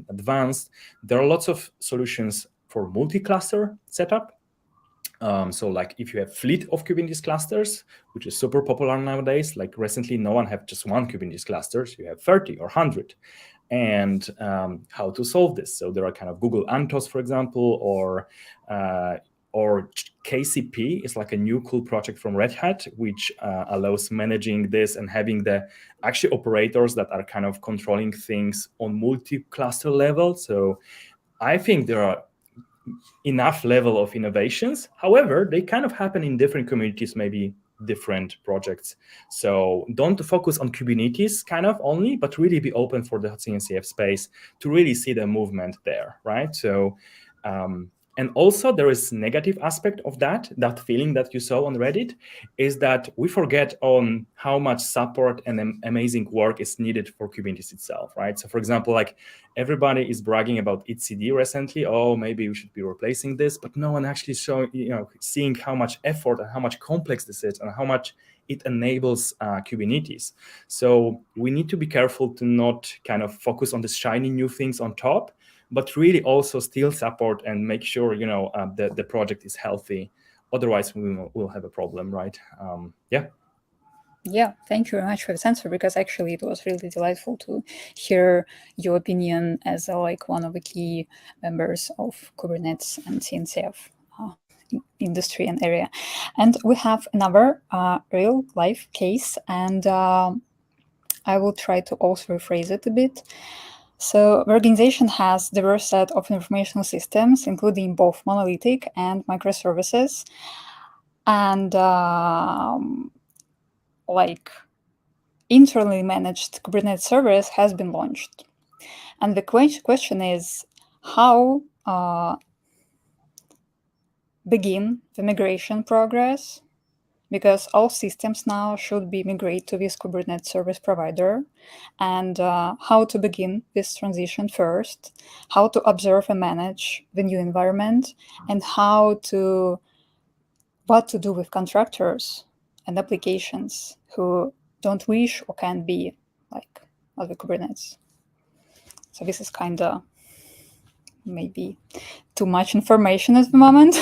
advanced. There are lots of solutions for multi-cluster setup. So like if you have fleet of Kubernetes clusters, which is super popular nowadays, like recently no one have just one Kubernetes clusters, you have 30 or 100. And how to solve this. So there are kind of Google Anthos, for example, or KCP is like a new cool project from Red Hat, which allows managing this and having the actual operators that are kind of controlling things on multi-cluster level. So I think there are enough level of innovations. However, they kind of happen in different communities, maybe different projects. So don't focus on Kubernetes kind of only, but really be open for the CNCF space to really see the movement there, right? So, and also there is negative aspect of that feeling that you saw on Reddit is that we forget on how much support and amazing work is needed for Kubernetes itself, right? So for example, like everybody is bragging about etcd recently. Oh, maybe we should be replacing this, but no one actually seeing how much effort and how much complex this is and how much it enables Kubernetes. So we need to be careful to not kind of focus on the shiny new things on top, but really also still support and make sure the project is healthy. Otherwise, we'll have a problem, right? Yeah, thank you very much for this answer, because actually it was really delightful to hear your opinion as like one of the key members of Kubernetes and CNCF industry and area. And we have another real life case, and I will try to also rephrase it a bit. So the organization has diverse set of informational systems, including both monolithic and microservices. And like internally managed Kubernetes service has been launched. And the question is how begin the migration progress, because all systems now should be migrate to this Kubernetes service provider, and how to begin this transition first, how to observe and manage the new environment, and what to do with contractors and applications who don't wish or can't be like other Kubernetes. So this is kind of maybe too much information at the moment.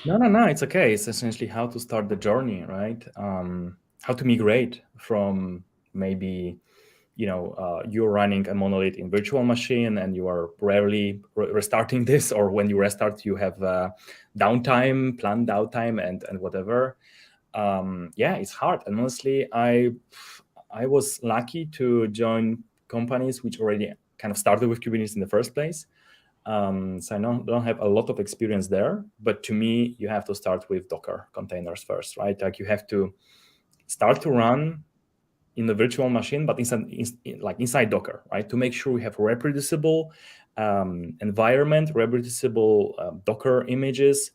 No, it's okay. It's essentially how to start the journey, right? How to migrate from maybe you're running a monolith in virtual machine and you are rarely restarting this, or when you restart you have planned downtime and whatever. It's hard. And honestly, I was lucky to join companies which already kind of started with Kubernetes in the first place. So I don't have a lot of experience there, but to me, you have to start with Docker containers first, right? Like you have to start to run in the virtual machine, but inside Docker, right? To make sure we have reproducible environment, reproducible Docker images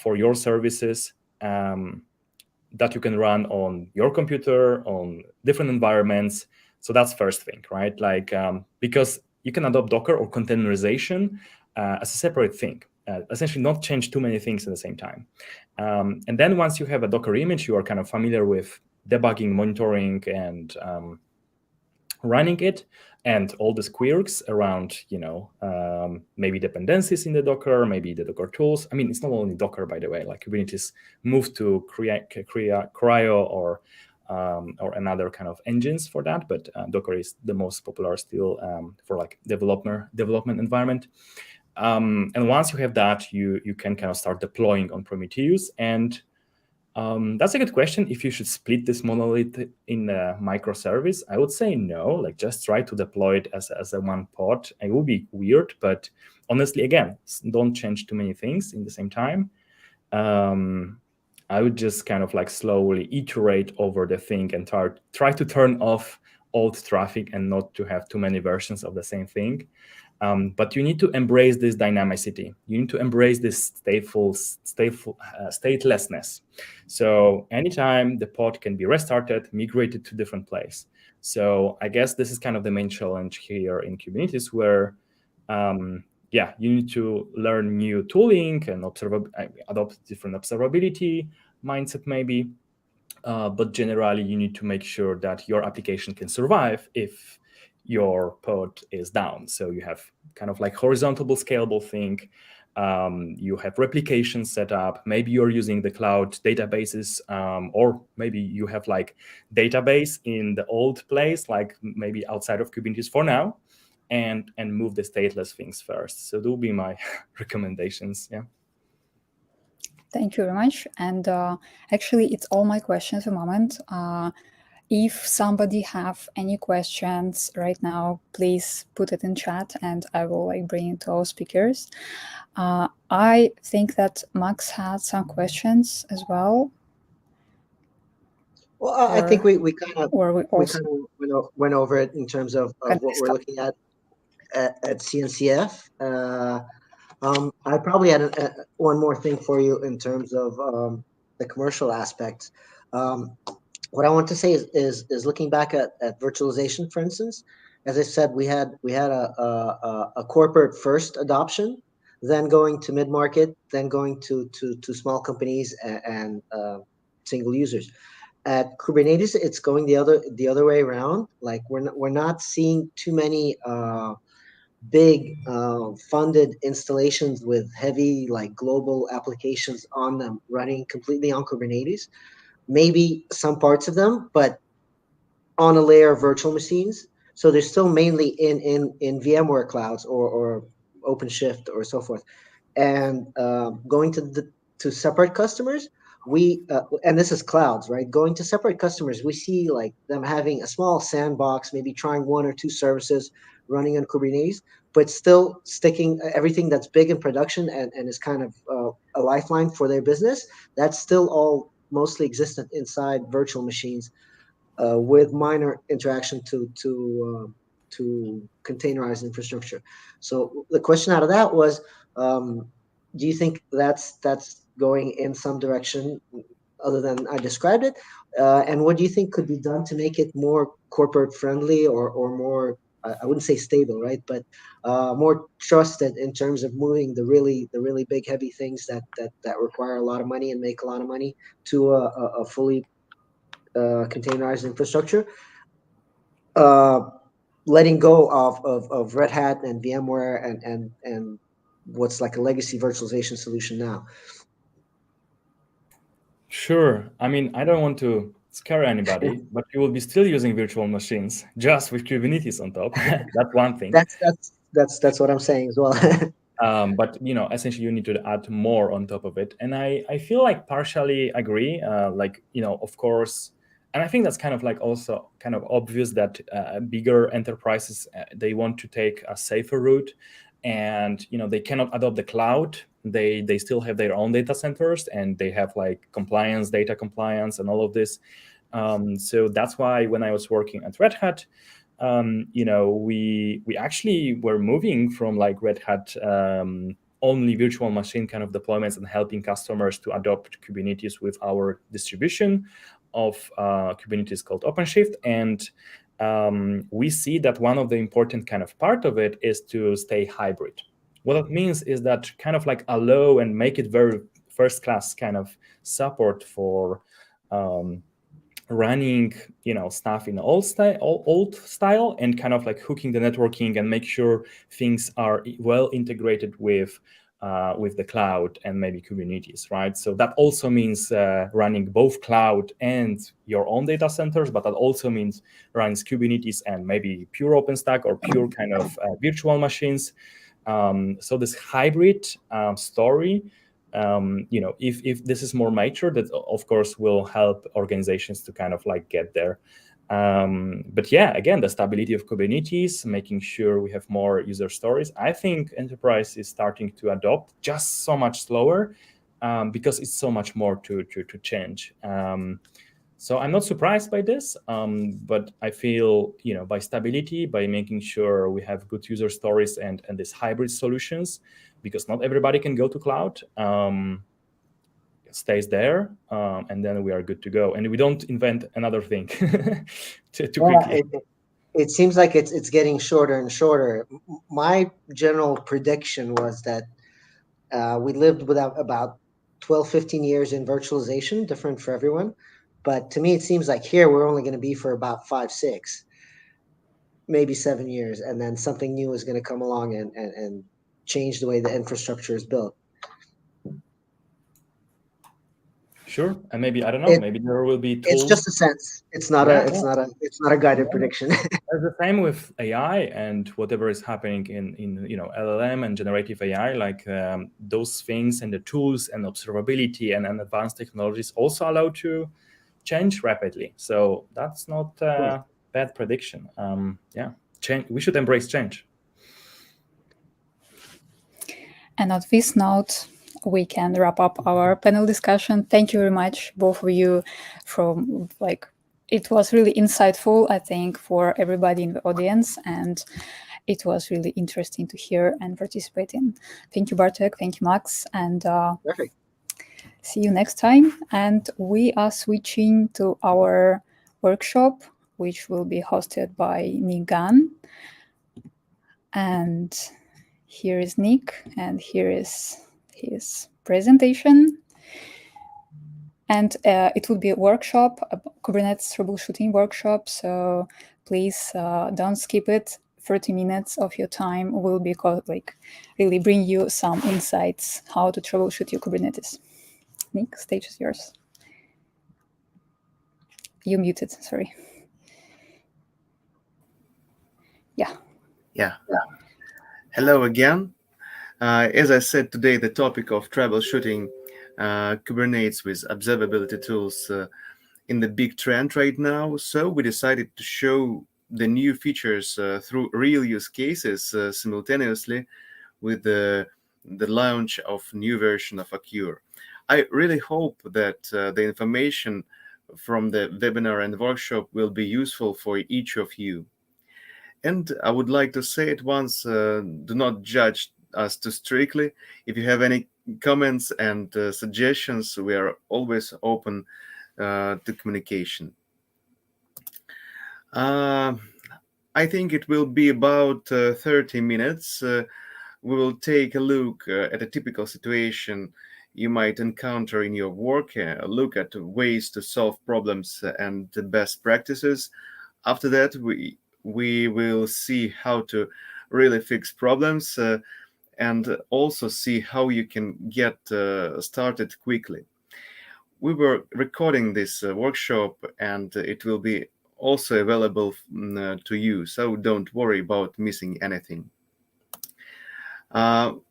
for your services that you can run on your computer, on different environments. So that's first thing, right? Like because you can adopt Docker or containerization as a separate thing. Essentially not change too many things at the same time. And then once you have a Docker image, you are kind of familiar with debugging, monitoring, and running it, and all the quirks around, maybe dependencies in the Docker, maybe the Docker tools. I mean, it's not only Docker, by the way. Like Kubernetes moved to Cryo or another kind of engines for that, but Docker is the most popular still for like development environment. And once you have that, you can kind of start deploying on Prometheus. And that's a good question. If you should split this monolith in a microservice, I would say no. Like just try to deploy it as a one pod. It would be weird, but honestly, again, don't change too many things in the same time. I would just kind of like slowly iterate over the thing and try to turn off old traffic and not to have too many versions of the same thing. But you need to embrace this dynamicity. You need to embrace this statelessness. So anytime the pod can be restarted, migrated to different place. So I guess this is kind of the main challenge here in Kubernetes, where you need to learn new tooling and adopt different observability mindset maybe. But generally, you need to make sure that your application can survive if your pod is down. So you have kind of like horizontal scalable thing. You have replication set up. Maybe you're using the cloud databases, or maybe you have like database in the old place, like maybe outside of Kubernetes for now, and move the stateless things first. So those will be my recommendations. Yeah. Thank you very much. And actually, it's all my questions at the moment. If somebody have any questions right now, please put it in chat and I will like bring it to our speakers. I think that Max had some questions as well. Well, I think we kind of went over it in terms of what we're looking at CNCF. I probably had one more thing for you in terms of the commercial aspects. What I want to say is looking back at virtualization, for instance. As I said, we had a corporate first adoption, then going to mid market, then going to small companies and single users. At Kubernetes, it's going the other way around. Like we're not seeing too many big funded installations with heavy like global applications on them running completely on Kubernetes. Maybe some parts of them, but on a layer of virtual machines. So they're still mainly in VMware clouds or OpenShift or so forth. And going to separate customers, we and this is clouds, right? Going to separate customers, we see like them having a small sandbox, maybe trying one or two services running on Kubernetes, but still sticking everything that's big in production and is kind of a lifeline for their business. That's still all mostly existent inside virtual machines, with minor interaction to containerized infrastructure. So the question out of that was, do you think that's going in some direction other than I described it? And what do you think could be done to make it more corporate friendly or more, I wouldn't say stable, right? But more trusted in terms of moving the really big, heavy things that require a lot of money and make a lot of money to a fully containerized infrastructure, letting go of Red Hat and VMware and what's like a legacy virtualization solution now. Sure. I mean, I don't want to scare anybody, but you will be still using virtual machines just with Kubernetes on top. That's one thing. That's what I'm saying as well. But essentially, you need to add more on top of it, and I feel like partially agree. Of course, and I think that's kind of like also kind of obvious that bigger enterprises they want to take a safer route, and they cannot adopt the cloud. They still have their own data centers, and they have like compliance, data compliance, and all of this. So that's why when I was working at Red Hat, we actually were moving from like Red Hat only virtual machine kind of deployments and helping customers to adopt Kubernetes with our distribution of Kubernetes called OpenShift. And we see that one of the important kind of part of it is to stay hybrid. What it means is that kind of like allow and make it very first class kind of support for running stuff in old style, and kind of like hooking the networking and make sure things are well integrated with the cloud and maybe Kubernetes, right? So that also means running both cloud and your own data centers, but that also means running Kubernetes and maybe pure OpenStack or pure kind of virtual machines. So this hybrid story, if this is more mature, that of course will help organizations to kind of like get there. But yeah, again, the stability of Kubernetes, making sure we have more user stories. I think enterprise is starting to adopt, just so much slower, because it's so much more to change. So I'm not surprised by this, but I feel, by stability, by making sure we have good user stories and these hybrid solutions, because not everybody can go to cloud, stays there, and then we are good to go. And we don't invent another thing too quickly. It seems like it's getting shorter and shorter. My general prediction was that we lived without about 12, 15 years in virtualization, different for everyone. But to me, it seems like here we're only going to be for about 5, 6, maybe 7 years. And then something new is going to come along and change the way the infrastructure is built. Sure, and maybe, I don't know, maybe there will be tools. It's just a sense. It's not a guided prediction. It's the same with AI and whatever is happening in LLM and generative AI, like those things and the tools and observability and advanced technologies also allow to change rapidly. So that's not a bad prediction. Change. We should embrace change. And on this note, we can wrap up our panel discussion. Thank you very much, both of you, it was really insightful, I think, for everybody in the audience, and it was really interesting to hear and participate in. Thank you, Bartek. Thank you, Max. And Perfect. See you next time. And we are switching to our workshop, which will be hosted by Nick Gunn. And here is Nick, and here is his presentation. And it will be a workshop, a Kubernetes troubleshooting workshop. So please don't skip it. 30 minutes of your time will be really bring you some insights how to troubleshoot your Kubernetes. Nick, stage is yours. You muted, sorry. Yeah. Hello again. As I said today, the topic of troubleshooting Kubernetes with observability tools in the big trend right now. So we decided to show the new features through real use cases simultaneously with the launch of new version of Occur. I really hope that the information from the webinar and workshop will be useful for each of you. And I would like to say at once, do not judge us too strictly. If you have any comments and suggestions, we are always open to communication. I think it will be about 30 minutes. We will take a look at a typical situation you might encounter in your work, look at ways to solve problems and the best practices. After that, we will see how to really fix problems and also see how you can get started quickly. We were recording this workshop, and it will be also available to you, so don't worry about missing anything.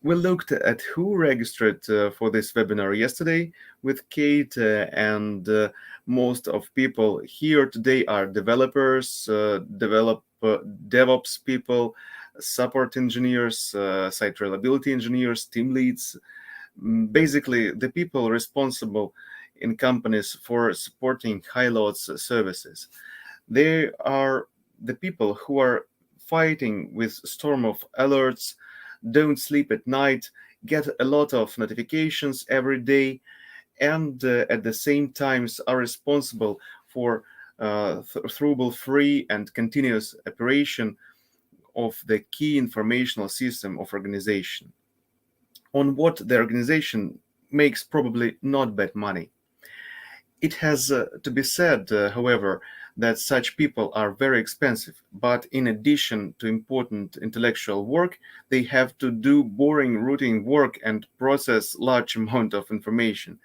We looked at who registered for this webinar yesterday with Kate, and most of people here today are developers, DevOps people, support engineers, site reliability engineers, team leads, basically the people responsible in companies for supporting high loads services. They are the people who are fighting with storm of alerts, don't sleep at night, get a lot of notifications every day, and at the same time are responsible for trouble-free and continuous operation of the key informational system of organization, on what the organization makes probably not bad money. It has to be said, however, that such people are very expensive, but in addition to important intellectual work, they have to do boring routine work and process large amount of information.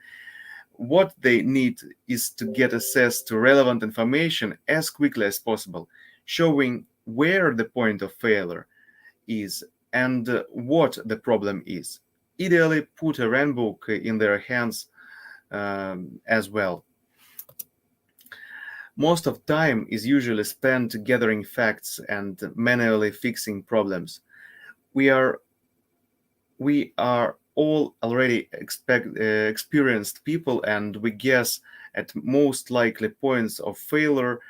What they need is to get access to relevant information as quickly as possible, showing where the point of failure is and what the problem is. Ideally, put a runbook in their hands as well. Most of time is usually spent gathering facts and manually fixing problems. We are all already experienced people, and we guess at most likely points of failure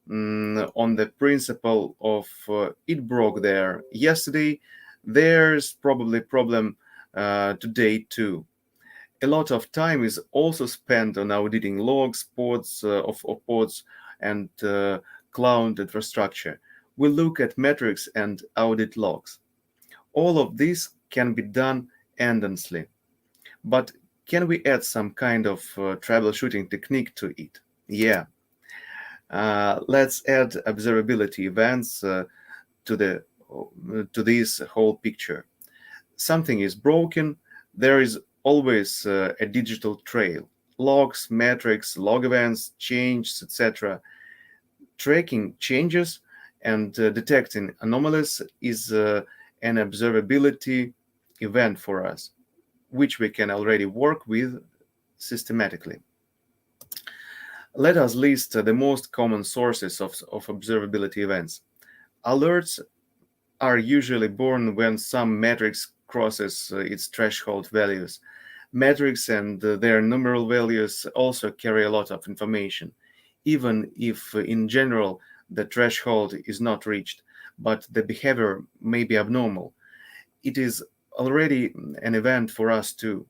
on the principle of it broke there yesterday, there's probably problem today too. A lot of time is also spent on auditing logs, pods of pods, and cloud infrastructure. We look at metrics and audit logs. All of this can be done endlessly. But can we add some kind of troubleshooting technique to it? Yeah. Let's add observability events to this whole picture. Something is broken, there is always a digital trail: logs, metrics, log events, changes, etc. Tracking changes and detecting anomalies is an observability event for us, which we can already work with systematically. Let us list the most common sources of observability events. Alerts are usually born when some metrics crosses its threshold values. Metrics and their numeral values also carry a lot of information, even if in general the threshold is not reached, but the behavior may be abnormal. It is already an event for us too.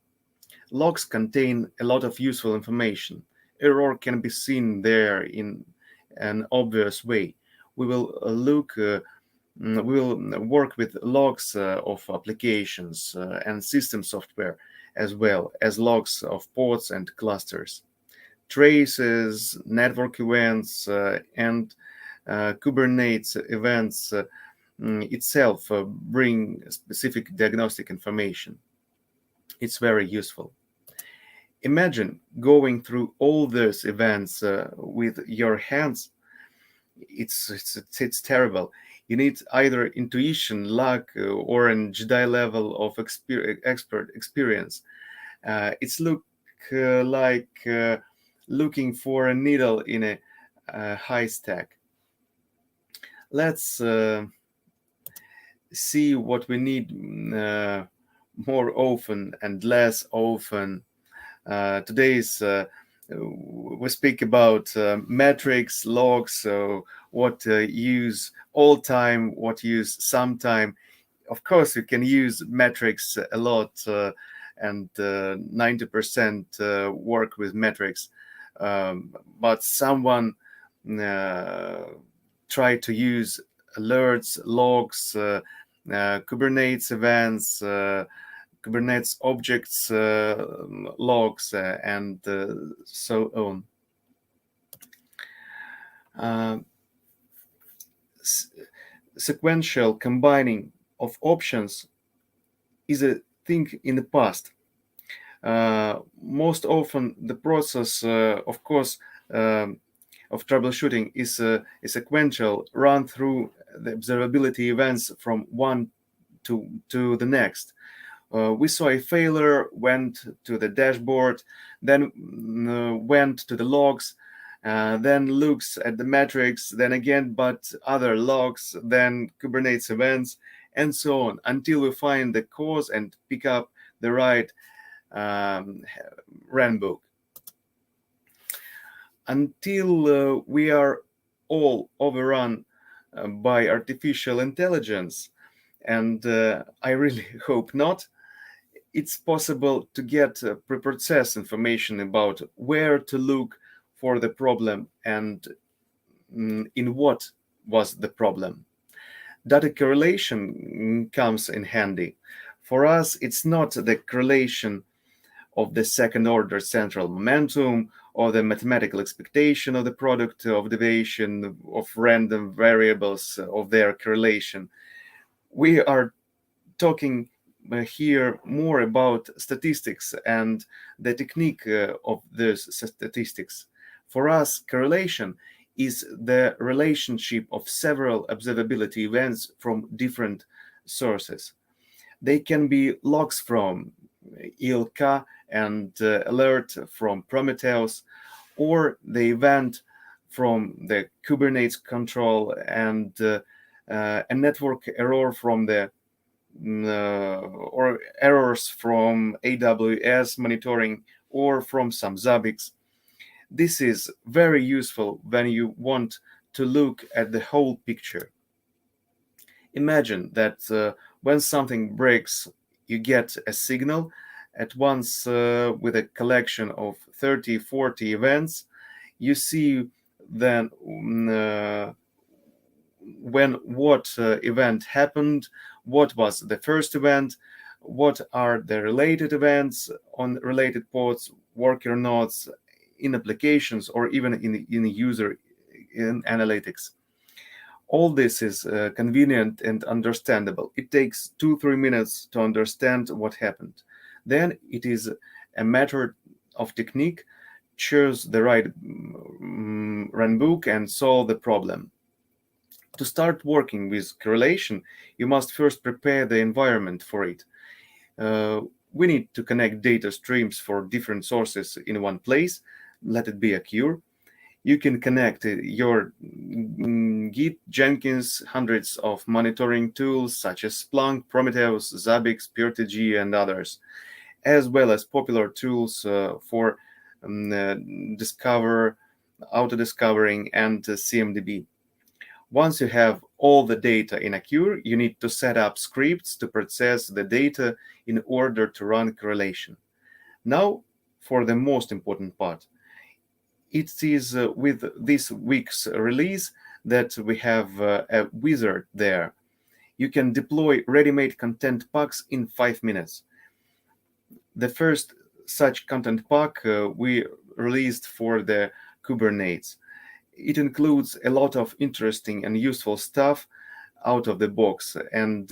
Logs contain a lot of useful information. Error can be seen there in an obvious way. We will we will work with logs of applications and system software, as well as logs of pods and clusters. Traces, network events, and Kubernetes events itself bring specific diagnostic information. It's very useful. Imagine going through all those events with your hands. It's terrible. You need either intuition, luck, or an Jedi level of expert experience. It's like looking for a needle in a haystack. Let's see what we need more often and less often. We speak about metrics, logs, so what use all time, what use sometime. Of course, you can use metrics a lot, and 90% work with metrics. But someone try to use alerts, logs, Kubernetes events, Kubernetes objects, logs, and so on. Sequential combining of options is a thing in the past. Most often, the process, of course, of troubleshooting is a sequential run through the observability events from one to the next. We saw a failure, went to the dashboard, then went to the logs, then looks at the metrics, then again, but other logs, then Kubernetes events, and so on, until we find the cause and pick up the right runbook. Until we are all overrun by artificial intelligence, and I really hope not, it's possible to get pre-processed information about where to look for the problem and in what was the problem. Data correlation comes in handy. For us, it's not the correlation of the second order central momentum or the mathematical expectation of the product of deviation of random variables of their correlation. We are talking here more about statistics and the technique of those statistics. For us, correlation is the relationship of several observability events from different sources. They can be logs from ILK and alert from Prometheus, or the event from the Kubernetes control and a network error from the or errors from AWS monitoring or from some Zabbix. This is very useful when you want to look at the whole picture. Imagine that when something breaks, you get a signal at once with a collection of 30, 40 events. You see then when what event happened, what was the first event, what are the related events on related pods, worker nodes, in applications, or even in user in analytics. All this is convenient and understandable. It takes 2-3 minutes to understand what happened. Then it is a matter of technique, choose the right runbook and solve the problem. To start working with correlation, you must first prepare the environment for it. We need to connect data streams for different sources in one place. Let it be a queue. You can connect your Git, Jenkins, hundreds of monitoring tools such as Splunk, Prometheus, Zabbix, PureTG, and others, as well as popular tools for discover, auto-discovering, and CMDB. Once you have all the data in a queue, you need to set up scripts to process the data in order to run correlation. Now, for the most important part. It is with this week's release that we have a wizard there. You can deploy ready-made content packs in 5 minutes. The first such content pack we released for the Kubernetes. It includes a lot of interesting and useful stuff out of the box, and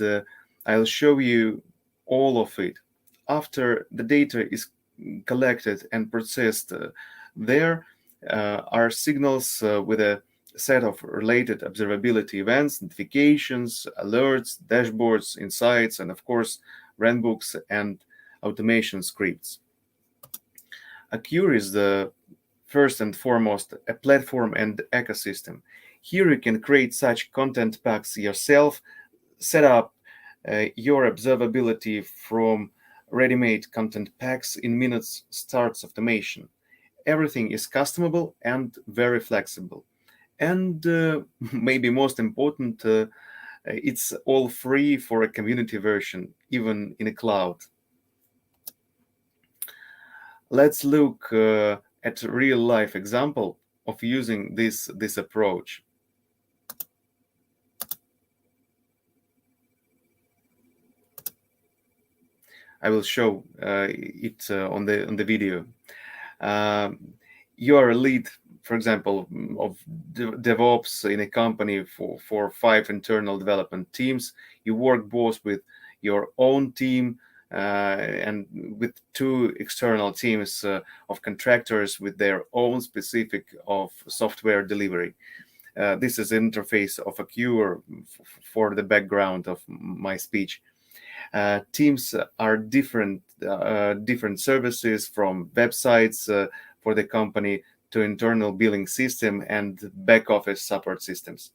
I'll show you all of it. After the data is collected and processed there are signals with a set of related observability events, notifications, alerts, dashboards, insights, and of course, runbooks and automation scripts. Acure is the first and foremost a platform and ecosystem. Here you can create such content packs yourself, set up your observability from ready-made content packs in minutes, starts automation. Everything is customable and very flexible. And maybe most important, it's all free for a community version, even in a cloud. Let's look at a real-life example of using this approach. I will show it on the video. You are a lead, for example, of DevOps in a company for 5 internal development teams. You work both with your own team and with 2 external teams of contractors with their own specific of software delivery. This is an interface of Acure for the background of my speech. Teams are different services, from websites for the company to internal billing system and back office support systems.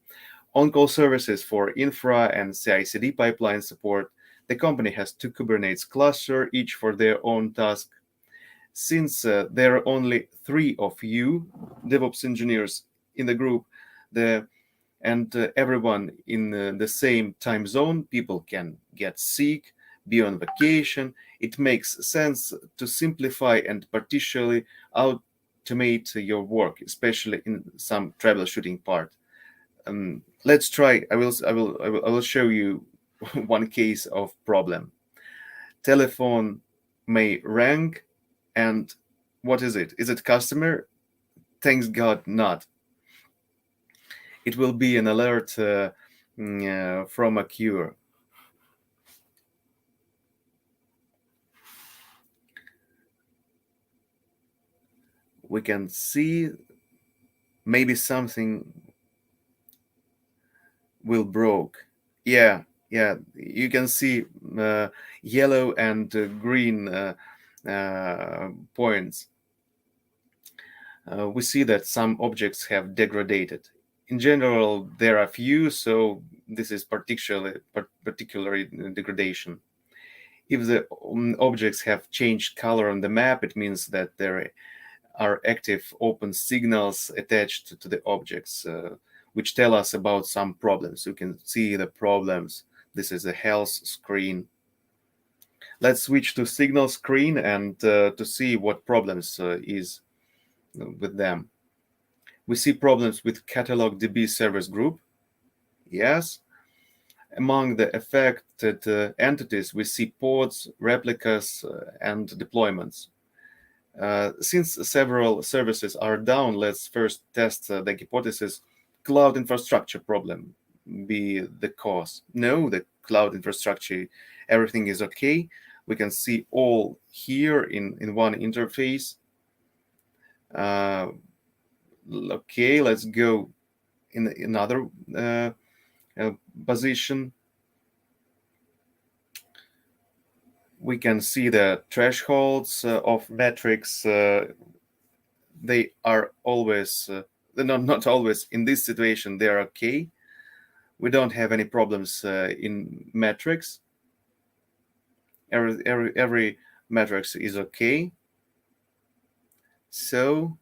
On-call services for infra and CI/CD pipeline support. The company has 2 Kubernetes clusters, each for their own task. Since there are only 3 of you DevOps engineers in the group, and everyone in the same time zone, people can get sick, be on vacation. It makes sense to simplify and partially automate your work, especially in some troubleshooting part. Let's try. I will show you one case of problem. Telephone may ring, and what is it? Is it customer? Thanks God, not. It will be an alert from a queue. We can see maybe something will broke. Yeah, you can see yellow and green points. We see that some objects have degraded. In general, there are few, so this is particularly degradation. If the objects have changed color on the map, it means that there are active open signals attached to the objects, which tell us about some problems. You can see the problems. This is a health screen. Let's switch to signal screen and to see what problems is with them. We see problems with catalog DB service group. Yes. Among the affected entities, we see pods, replicas, and deployments. Since several services are down, let's first test the hypothesis cloud infrastructure problem be the cause. No, the cloud infrastructure, everything is okay. We can see all here in one interface. Okay, let's go in another position. We can see the thresholds of metrics. They are always, not always in this situation, they are okay. We don't have any problems in metrics. Every metrics is okay. So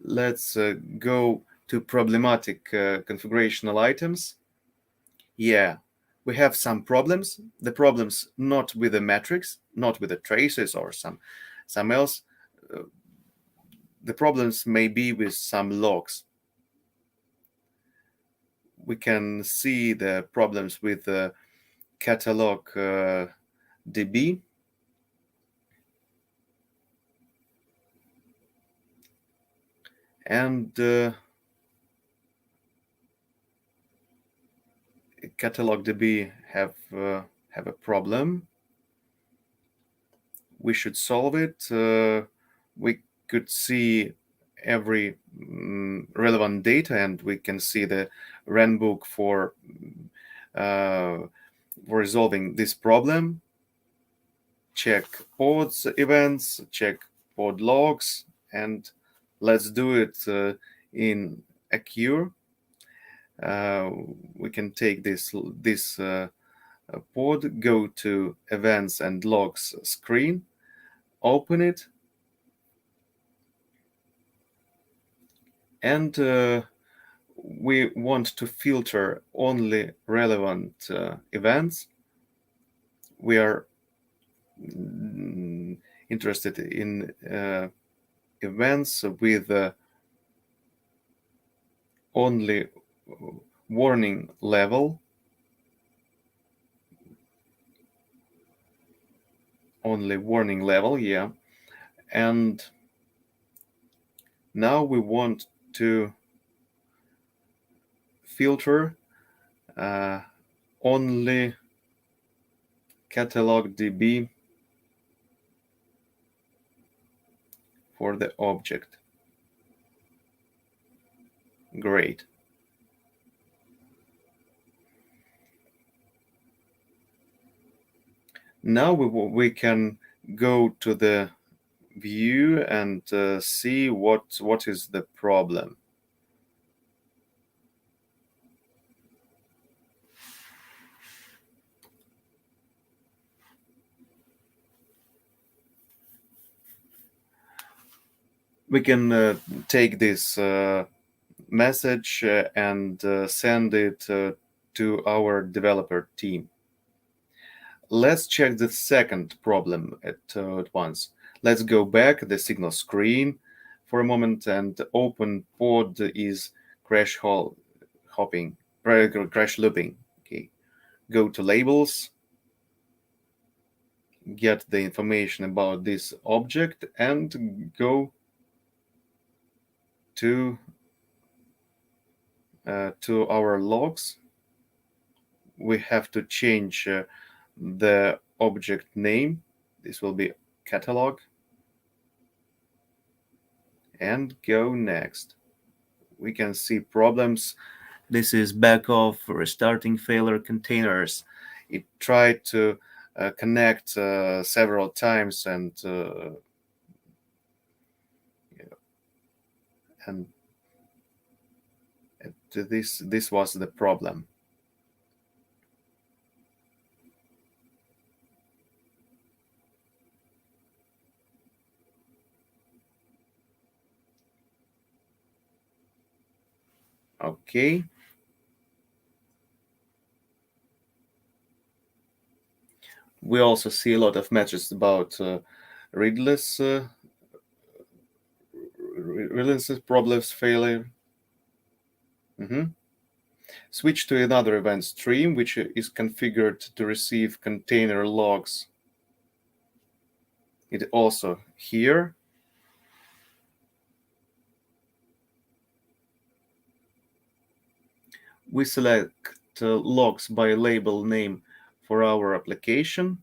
let's go to problematic configurational items. Yeah, we have some problems. The problems not with the metrics, not with the traces or some else. The problems may be with some logs. We can see the problems with the catalog DB. And catalog DB have a problem. We should solve it. We could see every relevant data, and we can see the runbook for resolving this problem. Check pods events, check pod logs, and let's do it in a queue. We can take this pod, go to events and logs screen, open it, and we want to filter only relevant events. We are interested in events with only warning level. Only warning level, yeah. And now we want to filter only catalog DB for the object. Great. Now we can go to the view and see what is the problem. We can take this message and send it to our developer team. Let's check the second problem at once. Let's go back the signal screen for a moment and open pod is crash hopping, crash looping. Okay, go to labels, get the information about this object, and go to our logs. We have to change the object name. This will be catalog, and go next. We can see problems. This is back off restarting failure containers. It tried to connect several times, and this was the problem. Okay. We also see a lot of messages about readless problems failure. Switch to another event stream, which is configured to receive container logs. It also here. We select logs by label name for our application,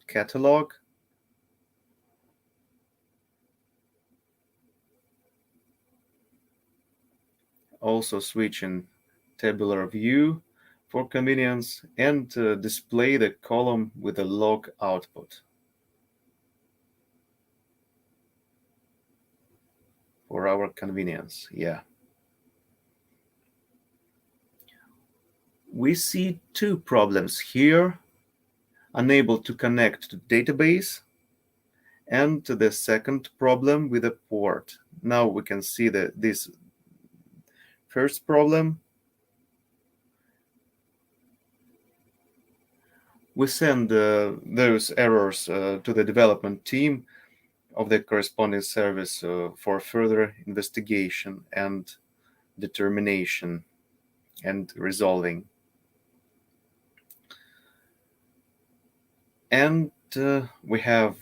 catalog. Also switch in tabular view for convenience, and display the column with a log output for our convenience. Yeah. We see two problems here: unable to connect to database, and the second problem with a port. Now we can see this first problem. We send those errors to the development team of the corresponding service for further investigation and determination and resolving. And we have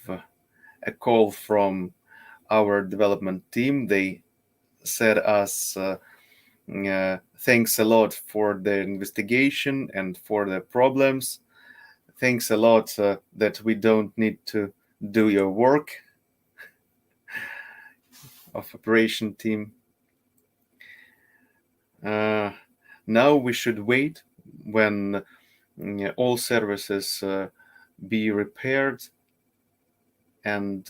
a call from our development team. They said us thanks a lot for the investigation and for the problems. Thanks a lot that we don't need to do your work of operation team. Now we should wait when all services be repaired, and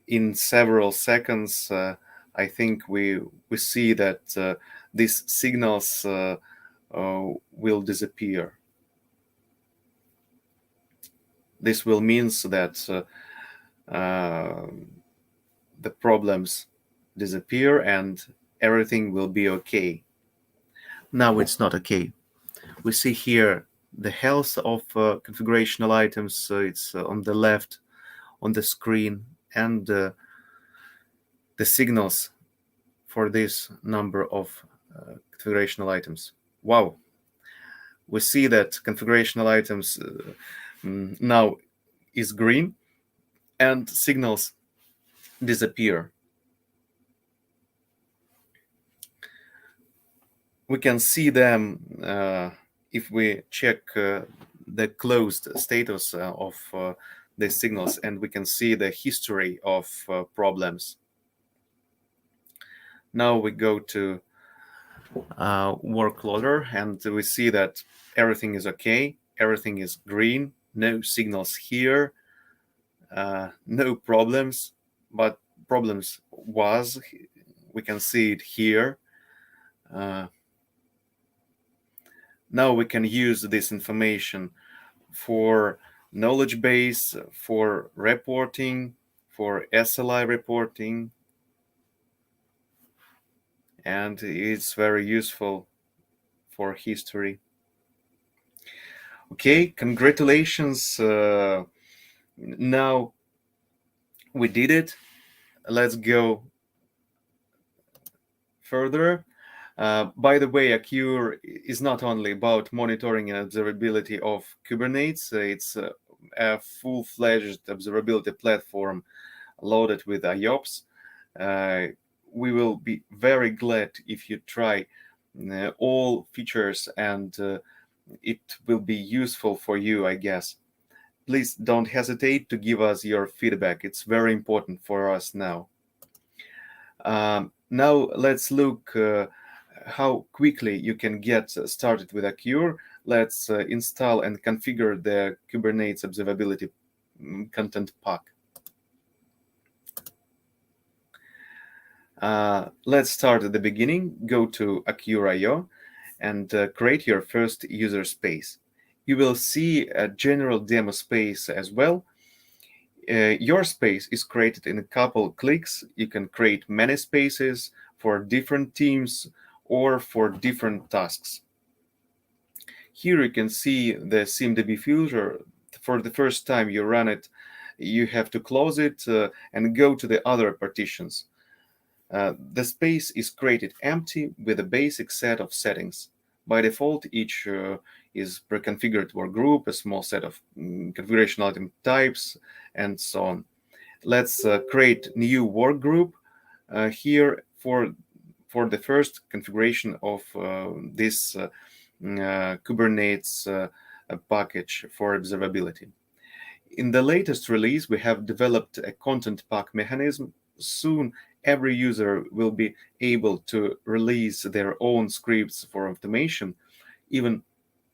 in several seconds I think we see that these signals will disappear. This will mean that the problems disappear and everything will be okay. Now it's not okay. We see here the health of configurational items. It's on the left on the screen, and the signals for this number of configurational items. Wow. We see that configurational items now is green and signals disappear. We can see them if we check the closed status of the signals, and we can see the history of problems. Now we go to work loader, and we see that everything is okay. Everything is green. No signals here. No problems, but problems we can see it here. Now we can use this information for knowledge base, for reporting, for SLI reporting, and it's very useful for history. Okay, congratulations. Now we did it. Let's go further. By the way, Acure is not only about monitoring and observability of Kubernetes, it's a full-fledged observability platform loaded with IOPS. We will be very glad if you try all features, and it will be useful for you, I guess. Please don't hesitate to give us your feedback. It's very important for us now. Now let's look how quickly you can get started with Acure. Let's install and configure the Kubernetes Observability content pack. Let's start at the beginning. Go to Acure.io and create your first user space. You will see a general demo space as well. Your space is created in a couple clicks. You can create many spaces for different teams or for different tasks. Here you can see the SIMDB filter. For the first time you run it, you have to close it and go to the other partitions. The space is created empty with a basic set of settings. By default, each is pre-configured work group, a small set of configuration item types, and so on. Let's create new work group here for the first configuration of this Kubernetes package for observability. In the latest release, we have developed a content pack mechanism. Soon, every user will be able to release their own scripts for automation, even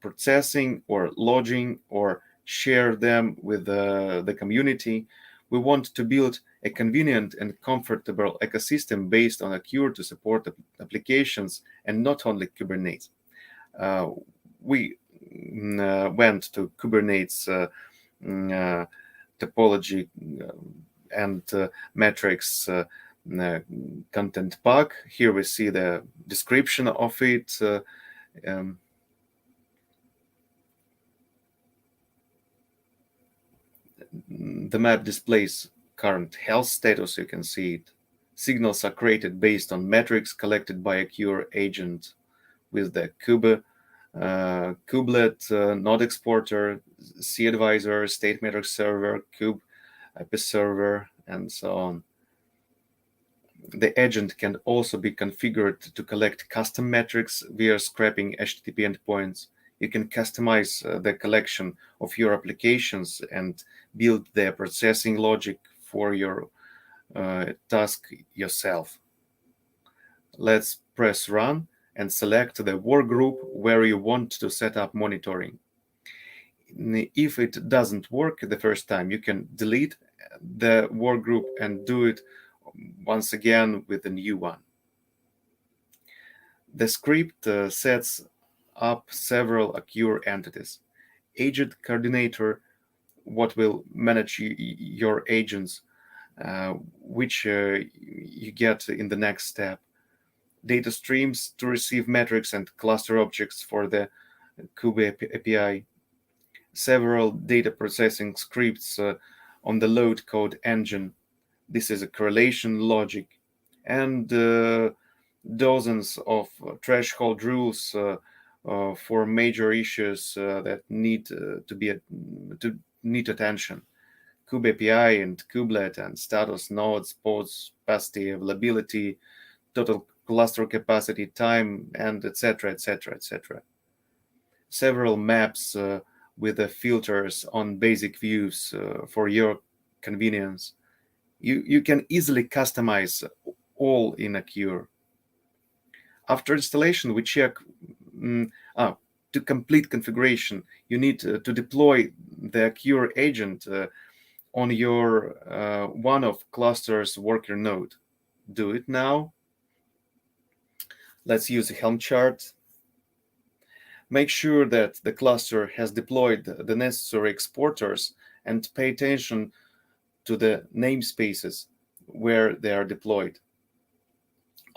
processing or logging, or share them with the community. We want to build a convenient and comfortable ecosystem based on Acure to support applications and not only Kubernetes. We went to Kubernetes topology and metrics content pack. Here we see the description of it. The map displays current health status. You can see it. Signals are created based on metrics collected by a Acure agent with the kubelet, node exporter, C-advisor, state metrics server, kube, IP server, and so on. The agent can also be configured to collect custom metrics via scraping HTTP endpoints. You can customize the collection of your applications and build the processing logic for your task yourself. Let's press run and select the work group where you want to set up monitoring. If it doesn't work the first time, you can delete the work group and do it once again with a new one. The script sets up several Acure entities. Agent coordinator, what will manage your agents, which you get in the next step. Data streams to receive metrics and cluster objects for the Kube API. Several data processing scripts on the load code engine. This is a correlation logic, and dozens of threshold rules for major issues that need need attention. Kube API and kubelet and status nodes, pods, capacity, availability, total cluster capacity, time, and etc., etc., etc. Several maps with the filters on basic views for your convenience. You can easily customize all in Acure. After installation, we check to complete configuration. You need to deploy the Acure agent on your one of cluster's worker node. Do it now. Let's use a Helm chart. Make sure that the cluster has deployed the necessary exporters and pay attention to the namespaces where they are deployed.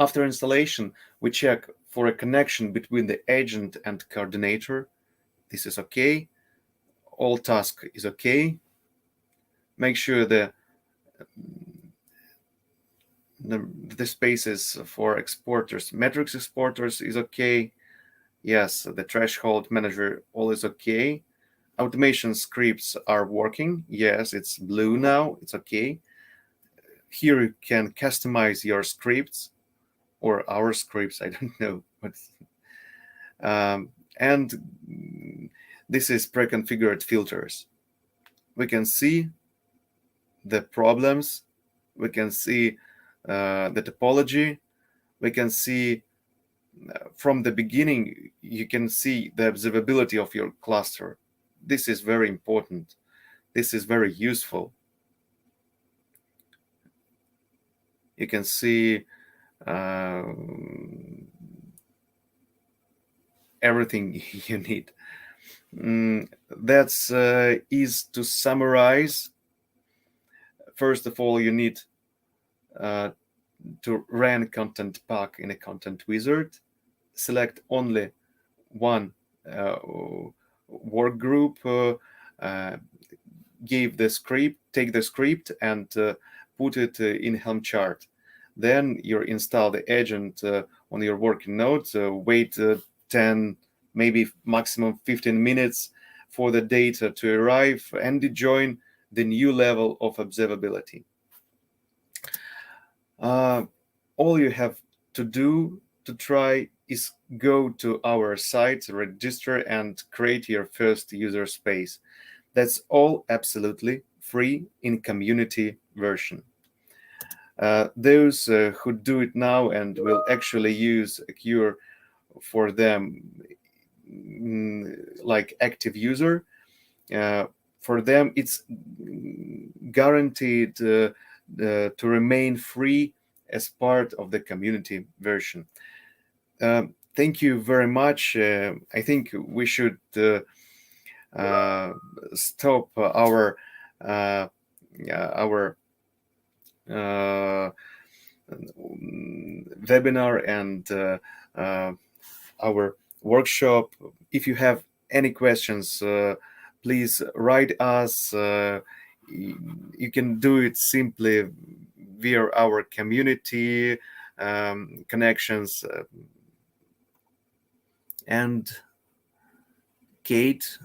After installation, we check for a connection between the agent and coordinator. This is okay. All task is okay. Make sure the spaces for exporters, metrics exporters is okay. Yes, the threshold manager, all is okay. Automation scripts are working. Yes, it's blue now. It's okay. Here you can customize your scripts or our scripts. I don't know. And this is pre-configured filters. We can see the problems. We can see the topology. We can see from the beginning, you can see the observability of your cluster. This is very important. This is very useful. You can see everything you need. That's is to summarize. First of all, you need to run content pack in a content wizard. Select only one work group, take the script and put it in Helm chart. Then you install the agent on your working node, wait 10, maybe maximum 15 minutes for the data to arrive and join the new level of observability. All you have to do to try is go to our site, register, and create your first user space. That's all absolutely free in community version. Those who do it now and will actually use Acure for them, like active user, for them it's guaranteed to remain free as part of the community version. Thank you very much. I think we should stop our webinar and our workshop. If you have any questions, please write us. You can do it simply via our community connections. And Kate,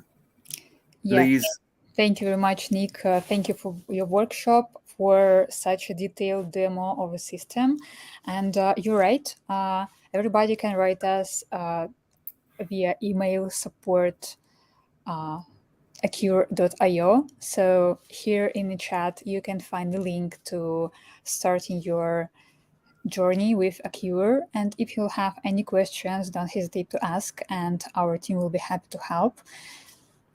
please. Yes. Thank you very much, Nick. Thank you for your workshop, for such a detailed demo of a system. And you're right. Everybody can write us via email support acure.io. So here in the chat, you can find the link to starting your journey with Acure. And if you have any questions, don't hesitate to ask, and our team will be happy to help.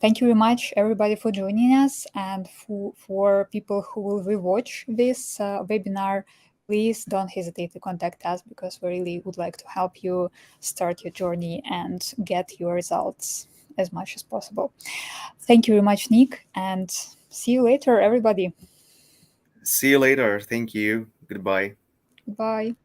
Thank you very much, everybody, for joining us. And for people who will rewatch this webinar, please don't hesitate to contact us, because we really would like to help you start your journey and get your results as much as possible. Thank you very much, Nick, and see you later, everybody. See you later. Thank you. Goodbye. Bye.